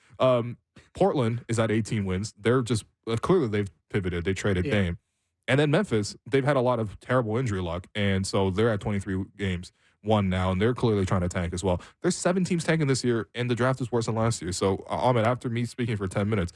Portland is at 18 wins. They're just clearly they've pivoted. They traded Dame, and then Memphis. They've had a lot of terrible injury luck, and so they're at 23 games won now, and they're clearly trying to tank as well. There's 7 teams tanking this year, and the draft is worse than last year. So, Amit, after me speaking for 10 minutes,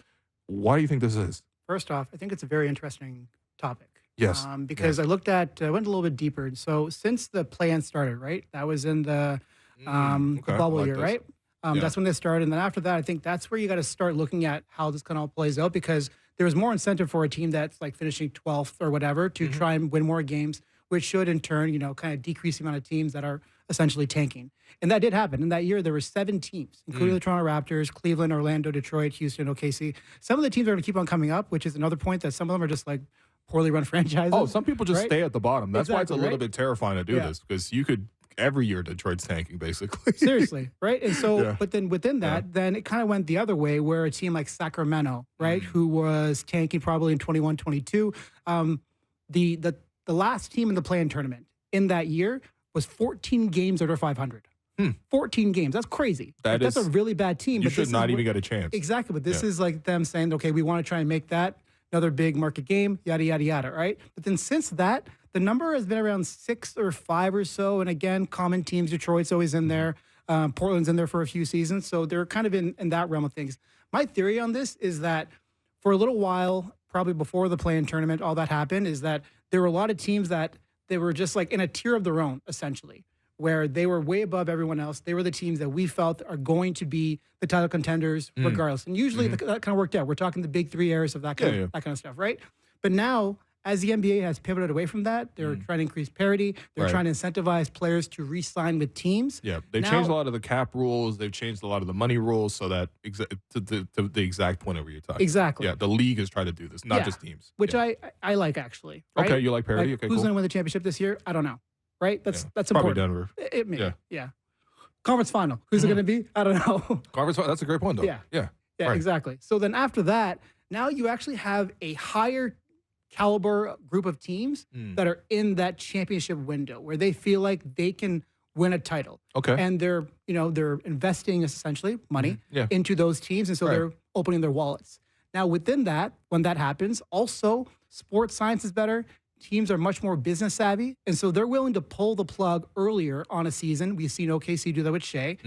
why do you think this is? First off, I think it's a very interesting topic. Yes. Because I went a little bit deeper. So since the plan started, right? That was in the bubble year, right? That's when they started. And then after that, I think that's where you got to start looking at how this kind of all plays out, because there was more incentive for a team that's like finishing 12th or whatever to try and win more games, which should in turn, kind of decrease the amount of teams that are essentially tanking. And that did happen. In that year, there were 7 teams, including the Toronto Raptors, Cleveland, Orlando, Detroit, Houston, OKC. Some of the teams are going to keep on coming up, which is another point that some of them are just like poorly run franchises. Oh, some people just stay at the bottom. That's why it's a little bit terrifying to do this, because you could every year Detroit's tanking basically. Seriously, right? And so, but then within that, then it kind of went the other way, where a team like Sacramento, right, who was tanking probably in 21, 22, the last team in the play-in tournament in that year was 14 games under 500. 14 games. That's crazy. That's a really bad team. You should not even get a chance. Exactly. But this is like them saying, okay, we want to try and make that another big market game, yada, yada, yada, right? But then since that, the number has been around 6 or 5 or so. And again, common teams, Detroit's always in there. Portland's in there for a few seasons. So they're kind of in that realm of things. My theory on this is that for a little while, probably before the play-in tournament, all that happened is that there were a lot of teams that they were just like in a tier of their own, essentially, where they were way above everyone else. They were the teams that we felt are going to be the title contenders regardless. And usually that kind of worked out. We're talking the big 3 areas of that kind of stuff, right? But now, as the NBA has pivoted away from that, they're trying to increase parity. They're trying to incentivize players to re-sign with teams. Yeah, they've changed a lot of the cap rules. They've changed a lot of the money rules so that to the exact point of where you're talking. Exactly. Yeah, the league is trying to do this, not just teams. Which I like, actually. Right? Okay, you like parity? Like, okay, who's cool. going to win the championship this year? I don't know. Right? That's probably important. Denver. Yeah. Conference final. Who's it going to be? I don't know. Conference final. That's a great point, though. Yeah, exactly. So then after that, now you actually have a higher caliber group of teams that are in that championship window where they feel like they can win a title. Okay. And they're investing essentially money into those teams. And so they're opening their wallets. Now within that, when that happens, also sports science is better. Teams are much more business savvy. And so they're willing to pull the plug earlier on a season. We've seen OKC do that with Shea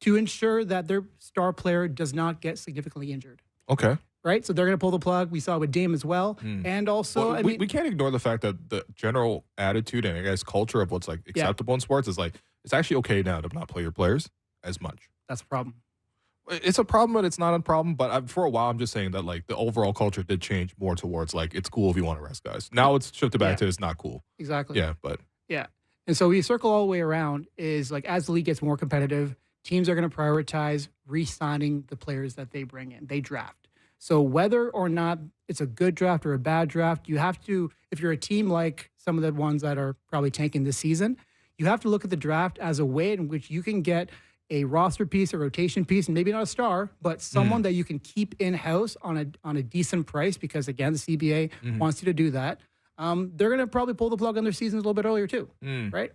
to ensure that their star player does not get significantly injured. Okay. right? So they're going to pull the plug. We saw it with Dame as well. And also, well, we can't ignore the fact that the general attitude and I guess culture of what's like acceptable in sports is like, it's actually okay now to not play your players as much. That's a problem. It's a problem, but it's not a problem. But for a while, I'm just saying that like the overall culture did change more towards like it's cool if you want to rest guys. Now it's shifted back to it's not cool. Exactly. Yeah, but yeah. And so we circle all the way around is like as the league gets more competitive, teams are going to prioritize re-signing the players that they bring in, they draft. So whether or not it's a good draft or a bad draft, you have to, if you're a team like some of the ones that are probably tanking this season, you have to look at the draft as a way in which you can get a roster piece, a rotation piece, and maybe not a star, but someone that you can keep in-house on a decent price because, again, the CBA wants you to do that. They're going to probably pull the plug on their seasons a little bit earlier too, right?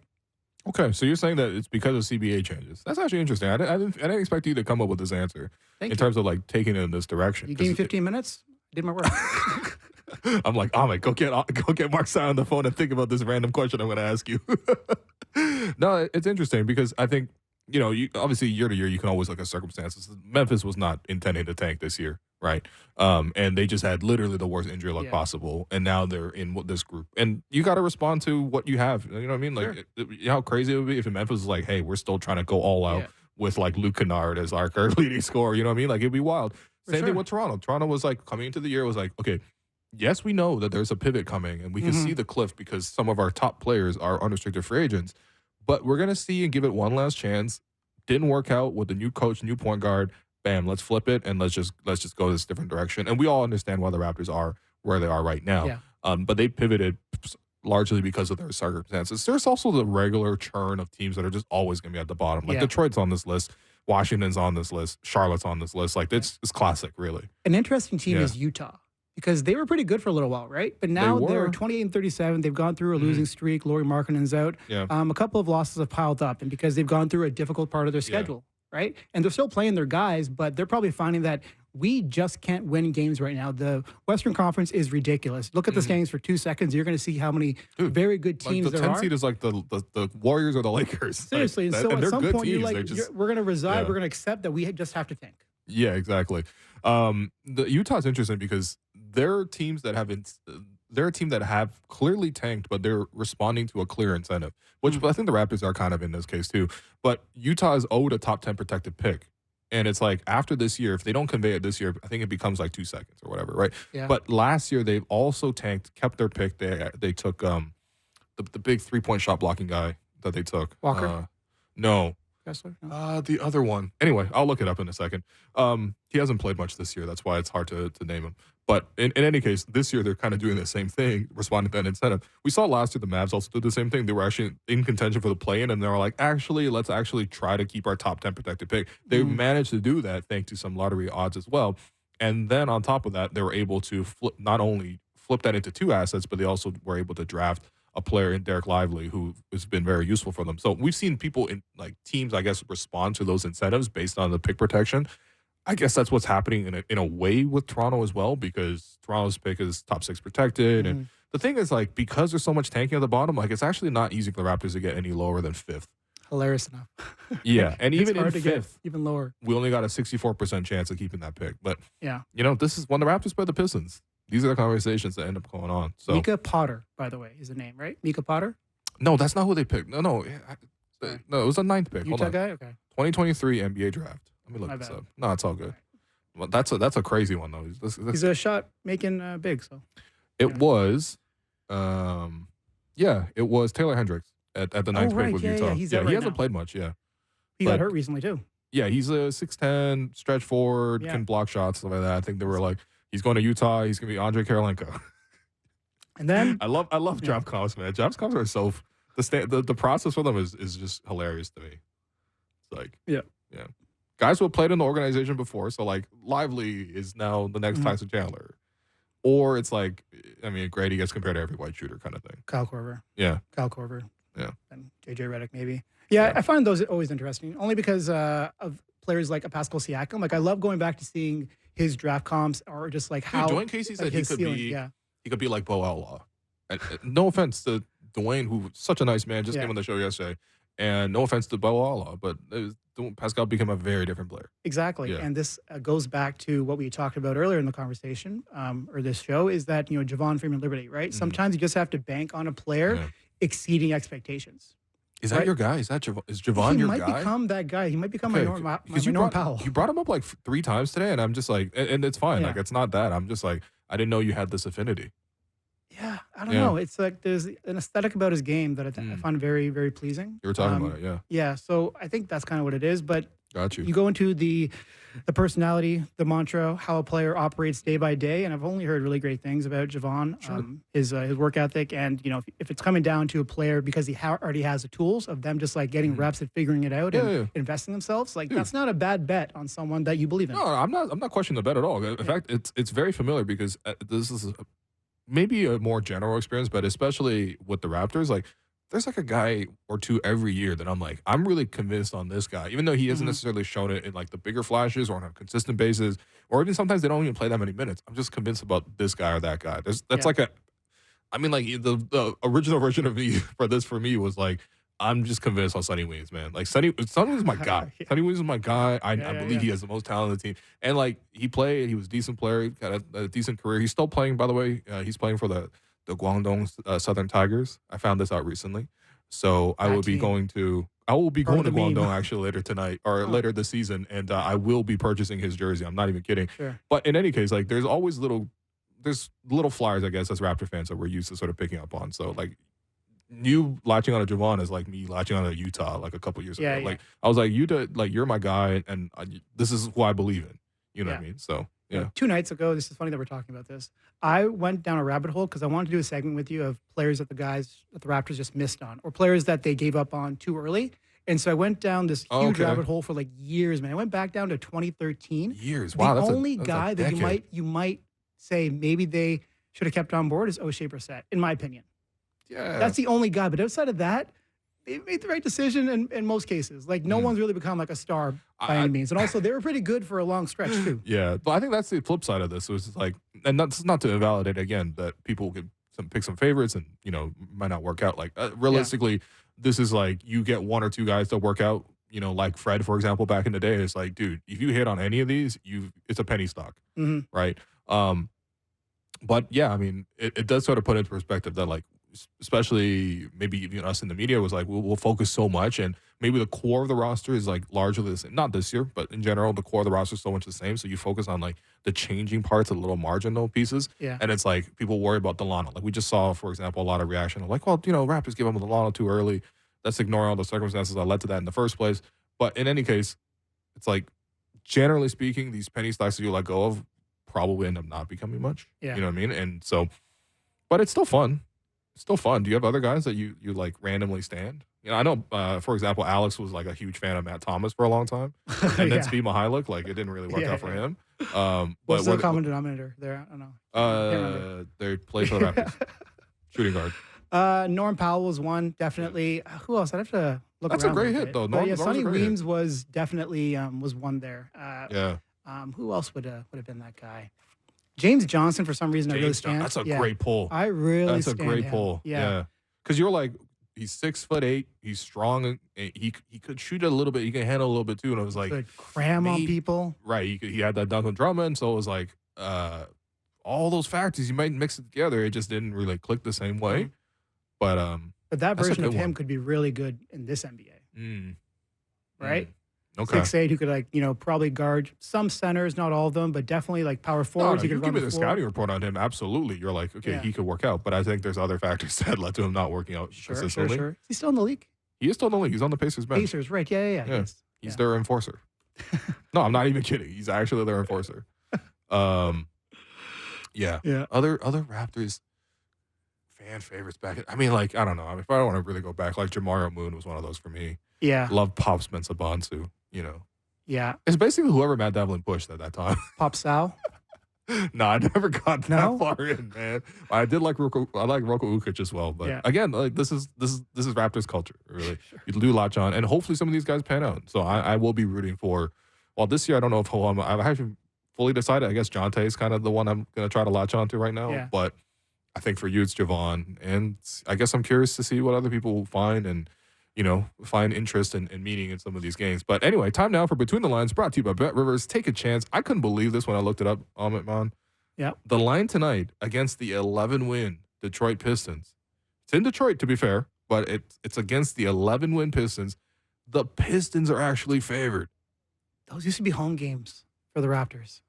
Okay, so you're saying that it's because of CBA changes. That's actually interesting. I didn't expect you to come up with this answer terms of like taking it in this direction. You gave me 15 minutes. I did my work. I'm like, Amit, go get Marc Stein on the phone and think about this random question I'm going to ask you. No, it's interesting because I think, you know, obviously year to year you can always look at circumstances. Memphis was not intending to tank this year, right? And they just had literally the worst injury luck possible, and now they're in this group. And you got to respond to what you have. You know what I mean? Like, you know how crazy it would be if Memphis was like, hey, we're still trying to go all out with like Luke Kennard as our leading scorer. You know what I mean? Like, it'd be wild. Same thing with Toronto. Toronto was like coming into the year was like, okay, yes, we know that there's a pivot coming, and we can see the cliff because some of our top players are unrestricted free agents. But we're gonna see and give it one last chance. Didn't work out with the new coach, new point guard. Bam, let's flip it and let's just go this different direction. And we all understand why the Raptors are where they are right now. Yeah. But they pivoted largely because of their circumstances. There's also the regular churn of teams that are just always going to be at the bottom. Like Detroit's on this list, Washington's on this list, Charlotte's on this list. Like it's classic, really. An interesting team is Utah. Because they were pretty good for a little while, right? But now they're 28-37. They've gone through a losing streak. Lauri Markkanen's out. Yeah. A couple of losses have piled up, and because they've gone through a difficult part of their schedule, right? And they're still playing their guys, but they're probably finding that we just can't win games right now. The Western Conference is ridiculous. Look at the standings for 2 seconds. You're going to see how many very good teams like there are. The 10 seed is like the Warriors or the Lakers. Seriously. Like, and so and at some point, teams. you're like, we're going to reside. We're going to accept that we just have to tank. Yeah, exactly. The Utah's interesting because they're teams that they're a team that have clearly tanked, but they're responding to a clear incentive, which I think the Raptors are kind of in this case too. But Utah is owed a top 10 protected pick. And it's like after this year, if they don't convey it this year, I think it becomes like 2 seconds or whatever, right? Yeah. But last year they've also tanked, kept their pick. They took the big 3-point shot blocking guy that they took. Walker? No. No. The other one. Anyway, I'll look it up in a second. He hasn't played much this year. That's why it's hard to name him. But in any case, this year they're kind of doing the same thing, responding to that incentive. We saw last year the Mavs also did the same thing. They were actually in contention for the play-in, and they were like, let's actually try to keep our top 10 protected pick. They managed to do that thanks to some lottery odds as well. And then on top of that, they were able to not only flip that into 2 assets, but they also were able to draft a player in Derek Lively who has been very useful for them. So we've seen people in like teams, I guess, respond to those incentives based on the pick protection. I guess that's what's happening in a way with Toronto as well, because Toronto's pick is top 6 protected. And the thing is, like, because there's so much tanking at the bottom, like, it's actually not easy for the Raptors to get any lower than 5th. Hilarious enough. Yeah. And even in 5th, even lower, we only got a 64% chance of keeping that pick. But, this is when the Raptors play the Pistons. These are the conversations that end up going on. So Mika Potter, by the way, is the name, right? Mika Potter? No, that's not who they picked. No, it was a 9th pick. Utah guy? Okay. 2023 NBA draft. Let me look this up. No, it's all good. Well, that's a crazy one though. He's a shot making big. So it was, it was Taylor Hendricks at the 9th pick with Utah. He hasn't played much. Yeah, he got hurt recently too. Yeah, he's a 6'10" stretch forward, can block shots, stuff like that. I think they were like, he's going to Utah. He's going to be Andre Karolinko. And then I love draft comps, man. Draft comps are so the process for them is just hilarious to me. It's like yeah. Guys who have played in the organization before, so like Lively is now the next Tyson Chandler. Or it's like, I mean, Grady gets compared to every white shooter kind of thing. Kyle Korver. Yeah. Kyle Korver. Yeah. And JJ Redick maybe. Yeah, I find those always interesting, only because of players like a Pascal Siakam. Like I love going back to seeing his draft comps or just like how Dwayne Casey said he could be like Bo Outlaw. And, no offense to Dwayne, who's such a nice man, just came on the show yesterday. And no offense to Bo Outlaw, but Pascal became a very different player. Exactly. And this goes back to what we talked about earlier in the conversation, or this show, is that, Javon Freeman-Liberty, right? Sometimes you just have to bank on a player exceeding expectations. Is that your guy? Is Javon your guy? He might become that guy. He might become my Norm Powell. You brought him up like 3 times today, and I'm just like, and it's fine. Like, it's not that. I'm just like, I didn't know you had this affinity. Yeah, I don't know. It's like there's an aesthetic about his game that I find very, very pleasing. You were talking about it, yeah. Yeah, so I think that's kind of what it is. But got you. You go into the personality, the mantra, how a player operates day by day, and I've only heard really great things about Javon, his work ethic, and if it's coming down to a player because he already has the tools of them just like getting reps and figuring it out and investing themselves, like that's not a bad bet on someone that you believe in. No, I'm not questioning the bet at all. In fact, it's very familiar because this is maybe a more general experience, but especially with the Raptors, like there's like a guy or two every year that I'm like, I'm really convinced on this guy, even though he hasn't necessarily shown it in like the bigger flashes or on a consistent basis, or even sometimes they don't even play that many minutes. I'm just convinced about this guy or that guy. That's like the original version of me for me was like, I'm just convinced on Sonny Weems, man. Like Sonny was my guy. Sonny Weems is my guy. I believe he has the most talent on the team. And like he played, he was a decent player. He got a decent career. He's still playing, by the way. He's playing for the Guangdong Southern Tigers. I found this out recently. So I will be going to Guangdong actually later tonight or later this season, and I will be purchasing his jersey. I'm not even kidding. Sure. But in any case, like there's always little flyers, I guess, as Raptor fans that we're used to sort of picking up on. So like you latching on to Javon is like me latching on to Utah like a couple years ago. Like I was like, you're my guy, and this is who I believe in. You know what I mean? So yeah. 2 nights ago, this is funny that we're talking about this. I went down a rabbit hole because I wanted to do a segment with you of players that the Raptors just missed on, or players that they gave up on too early. And so I went down this huge rabbit hole for like years, man. I went back down to 2013. Years. Wow. The only guy that you might say maybe they should have kept on board is O'Shea Brissett, in my opinion. Yeah. That's the only guy. But outside of that, they made the right decision in most cases. Like, no one's really become like a star by any means. And also, they were pretty good for a long stretch, too. Yeah. But I think that's the flip side of this. It was like, and that's not to invalidate, again, that people could pick some favorites and, might not work out. Like, realistically, this is like you get 1 or 2 guys that work out, like Fred, for example, back in the day. It's like, dude, if you hit on any of these, it's a penny stock, right? But, yeah, I mean, it does sort of put into perspective that, like, especially maybe even us in the media was like, we'll focus so much, and maybe the core of the roster is like largely the same. Not this year, but in general, the core of the roster is so much the same. So you focus on like the changing parts, the little marginal pieces. Yeah. And it's like people worry about Delano. Like we just saw, for example, a lot of reaction of like, well, Raptors give him Delano too early. That's ignoring all the circumstances that led to that in the first place. But in any case, it's like, generally speaking, these penny stocks that you let go of probably end up not becoming much. Yeah. You know what I mean? And so, but it's still fun. Still fun. Do you have other guys that you like randomly stand? I know, for example, Alex was like a huge fan of Matt Thomas for a long time, and then Speed Mihailuk, like it didn't really work out for him. What's the common denominator there? I don't know. They play for the Raptors. Shooting guard. Norm Powell was one, definitely. Who else? I'd have to look. That's a great hit, though. Sonny Weems was definitely was one there. Who else would have been that guy? James Johnson, for some reason, I really stand. That's a great pull. I really That's a great pull. Yeah. Because you're like, he's 6'8", he's strong, and he could shoot a little bit, he can handle a little bit too. And it was like, could cram on people. Right. He had that dunk on Drummond, so it was like all those factors, you might mix it together. It just didn't really click the same way. But that version of him could be really good in this NBA. Right? Okay. 6'8", who could probably guard some centers, not all of them, but definitely like power forwards. You give me the scouting report on him. Absolutely, you're like, okay, he could work out, but I think there's other factors that led to him not working out consistently. Sure. Is he still in the league? He is still in the league. He's on the Pacers bench. Pacers, right? Yeah. He's their enforcer. No, I'm not even kidding. He's actually their enforcer. Yeah. Other Raptors fan favorites back. I mean, like, I don't know. If I don't want to really go back, like Jamario Moon was one of those for me. Yeah. Love Pop Spencer Bonsu. Yeah. It's basically whoever Matt Devlin pushed at that time. Pop Sal? No, I never got that far in, man. I did like Roko Ukic as well, but again, like this is Raptors culture, really. You do latch on, and hopefully some of these guys pan out. So I will be rooting for. Well, this year I don't know if I haven't fully decided. I guess Jonte is kind of the one I'm going to try to latch on to right now, but I think for you it's Javon, and I guess I'm curious to see what other people will find and. find interest and meaning in some of these games. But anyway, time now for Between the Lines, brought to you by Bet Rivers. Take a chance. I couldn't believe this when I looked it up, Amit Mann. Yeah. The line tonight against the 11-win Detroit Pistons. It's in Detroit, to be fair, but it's against the 11-win Pistons. The Pistons are actually favored. Those used to be home games for the Raptors.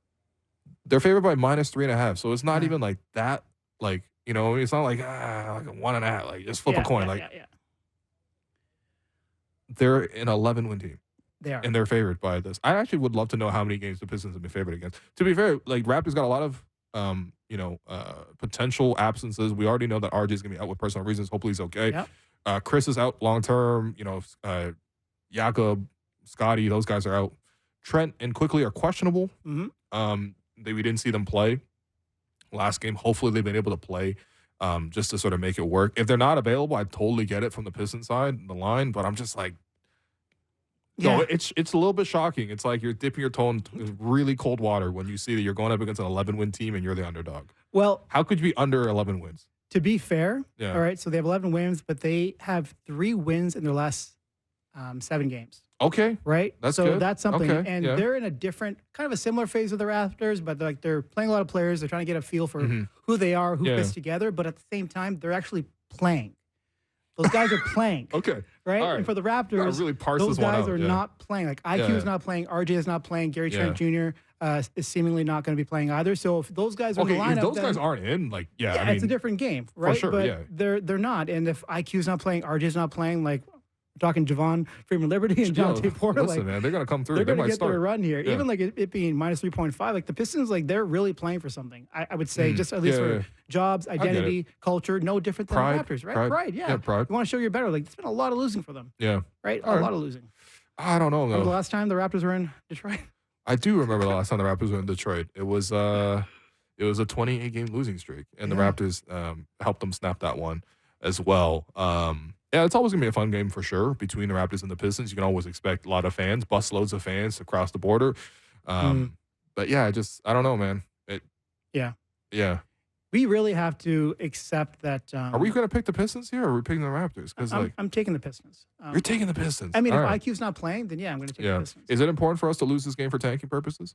They're favored by -3.5, so it's not even like that. Like, it's not like a 1.5. Like, just flip a coin. They're an 11-win team. They are. And they're favored by this. I actually would love to know how many games the Pistons have been favored against. To be fair, like, Raptors got a lot of potential absences. We already know that RJ is going to be out with personal reasons. Hopefully he's okay. Yep. Chris is out long term. Jakob, Scotty, those guys are out. Trent and Quickly are questionable. Mm-hmm. We didn't see them play last game. Hopefully they've been able to play just to sort of make it work. If they're not available, I totally get it from the Pistons side, the line, but I'm just like, no, it's a little bit shocking. It's like you're dipping your toe in really cold water when you see that you're going up against an 11-win team and you're the underdog. Well, how could you be under 11 wins? To be fair, all right, so they have 11 wins, but they have 3 wins in their last 7 games. Okay. Right? That's so good. That's something. Okay. And they're in a different, kind of a similar phase of the Raptors, but they're playing a lot of players. They're trying to get a feel for who they are, who fits together, but at the same time, they're actually playing. Those guys are playing. Okay. Right? And for the Raptors, really those guys are not playing. Like IQ is not playing, RJ is not playing, Gary Trent Jr. Is seemingly not going to be playing either. So if those guys are in the lineup, if those guys aren't in, like, I mean, it's a different game, right? For sure, but they're not. And if IQ's not playing, RJ's not playing, like, talking Javon Freeman Liberty and Jonte Porter. Listen, man, they're going to come through. They're going to get start. their run here. Even like it being -3.5, like the Pistons, like they're really playing for something. I would say just at least for jobs, identity, culture, no different than the Raptors, right? Pride, yeah. Pride. You want to show you're better. Like it's been a lot of losing for them. Yeah. Right? A lot of losing. I don't know, though. Remember the last time the Raptors were in Detroit? I do remember the last time the Raptors were in Detroit. It was a 28-game losing streak, and the Raptors helped them snap that one as well. Yeah, it's always going to be a fun game for sure between the Raptors and the Pistons. You can always expect a lot of fans, busloads of fans across the border. But yeah, I don't know, man. Yeah. We really have to accept that. Are we going to pick the Pistons here, or are we picking the Raptors? Because I'm taking the Pistons. You're taking the Pistons. I mean, if IQ's not playing, then I'm going to take the Pistons. Is it important for us to lose this game for tanking purposes?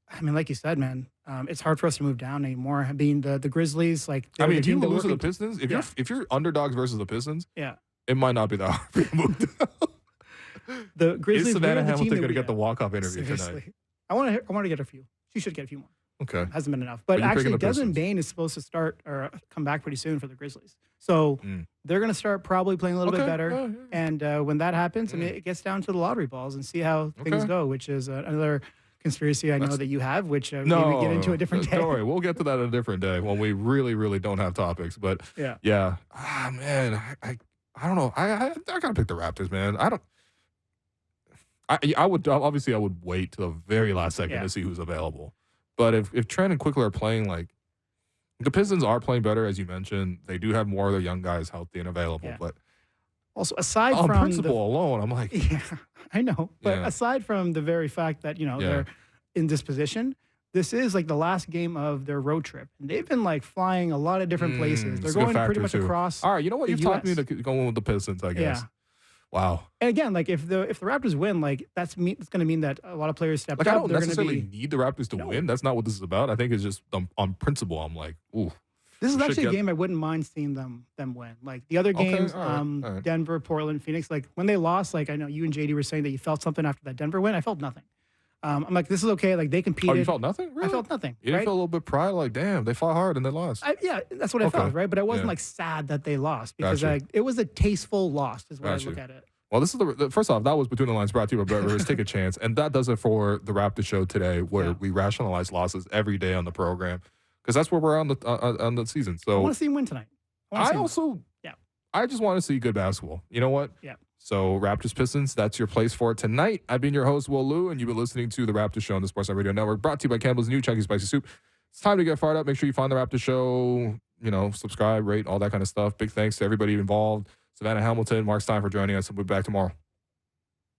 I mean, like you said, man, it's hard for us to move down anymore. Being the Grizzlies, like I mean, if you lose to the Pistons, if you're underdogs versus the Pistons, it might not be that hard for you to move down. The Grizzlies. Is Savanna Hamilton going to get the walk-off interview tonight? I want to get a few. She should get a few more. Okay, hasn't been enough. But actually, Desmond Bane is supposed to start or come back pretty soon for the Grizzlies. So they're going to start probably playing a little bit better. And when that happens, I mean, it gets down to the lottery balls and see how things go, which is another conspiracy I know that you have, which maybe we get into a different day. Don't worry, we'll get to that a different day when we really, really don't have topics. But man, I don't know. I gotta pick the Raptors, man. I would obviously wait till the very last second to see who's available. But if Trent and Quickly are playing, like, the Pistons are playing better, as you mentioned. They do have more of their young guys healthy and available. But also, aside from principle alone, I'm like, I know. But aside from the very fact that they're in this position, this is like the last game of their road trip, and they've been like flying a lot of different places. They're going pretty much across. All right, you know what? You've talked me to going with the Pistons, I guess. Yeah. Wow. And again, like if the Raptors win, like it's going to mean that a lot of players step up. I don't necessarily need the Raptors to win. That's not what this is about. I think it's just on principle. I'm like, ooh. This is actually a game I wouldn't mind seeing them win. Like the other games, all right. Denver, Portland, Phoenix. Like when they lost, like I know you and JD were saying that you felt something after that Denver win. I felt nothing. I'm like, this is okay. Like they competed. Oh, you felt nothing? Really? I felt nothing. You didn't feel a little bit pride? Like, damn, they fought hard and they lost. Yeah, that's what I felt, right? But I wasn't like sad that they lost because it was a tasteful loss, is what I look at it. Well, this is the first off, that was Between the Lines brought to you by Bet Rivers. Take a chance. And that does it for the Raptor show today, where we rationalize losses every day on the program. Because that's where we're on the season. So I want to see him win tonight. I just want to see good basketball. You know what? Yeah. So Raptors Pistons, that's your place for it tonight. I've been your host, Will Lou, and you've been listening to the Raptor Show on the Sportsnet Radio Network, brought to you by Campbell's new Chunky Spicy Soup. It's time to get fired up. Make sure you find the Raptor Show, subscribe, rate, all that kind of stuff. Big thanks to everybody involved. Savanna Hamilton, Marc Stein for joining us, and we'll be back tomorrow.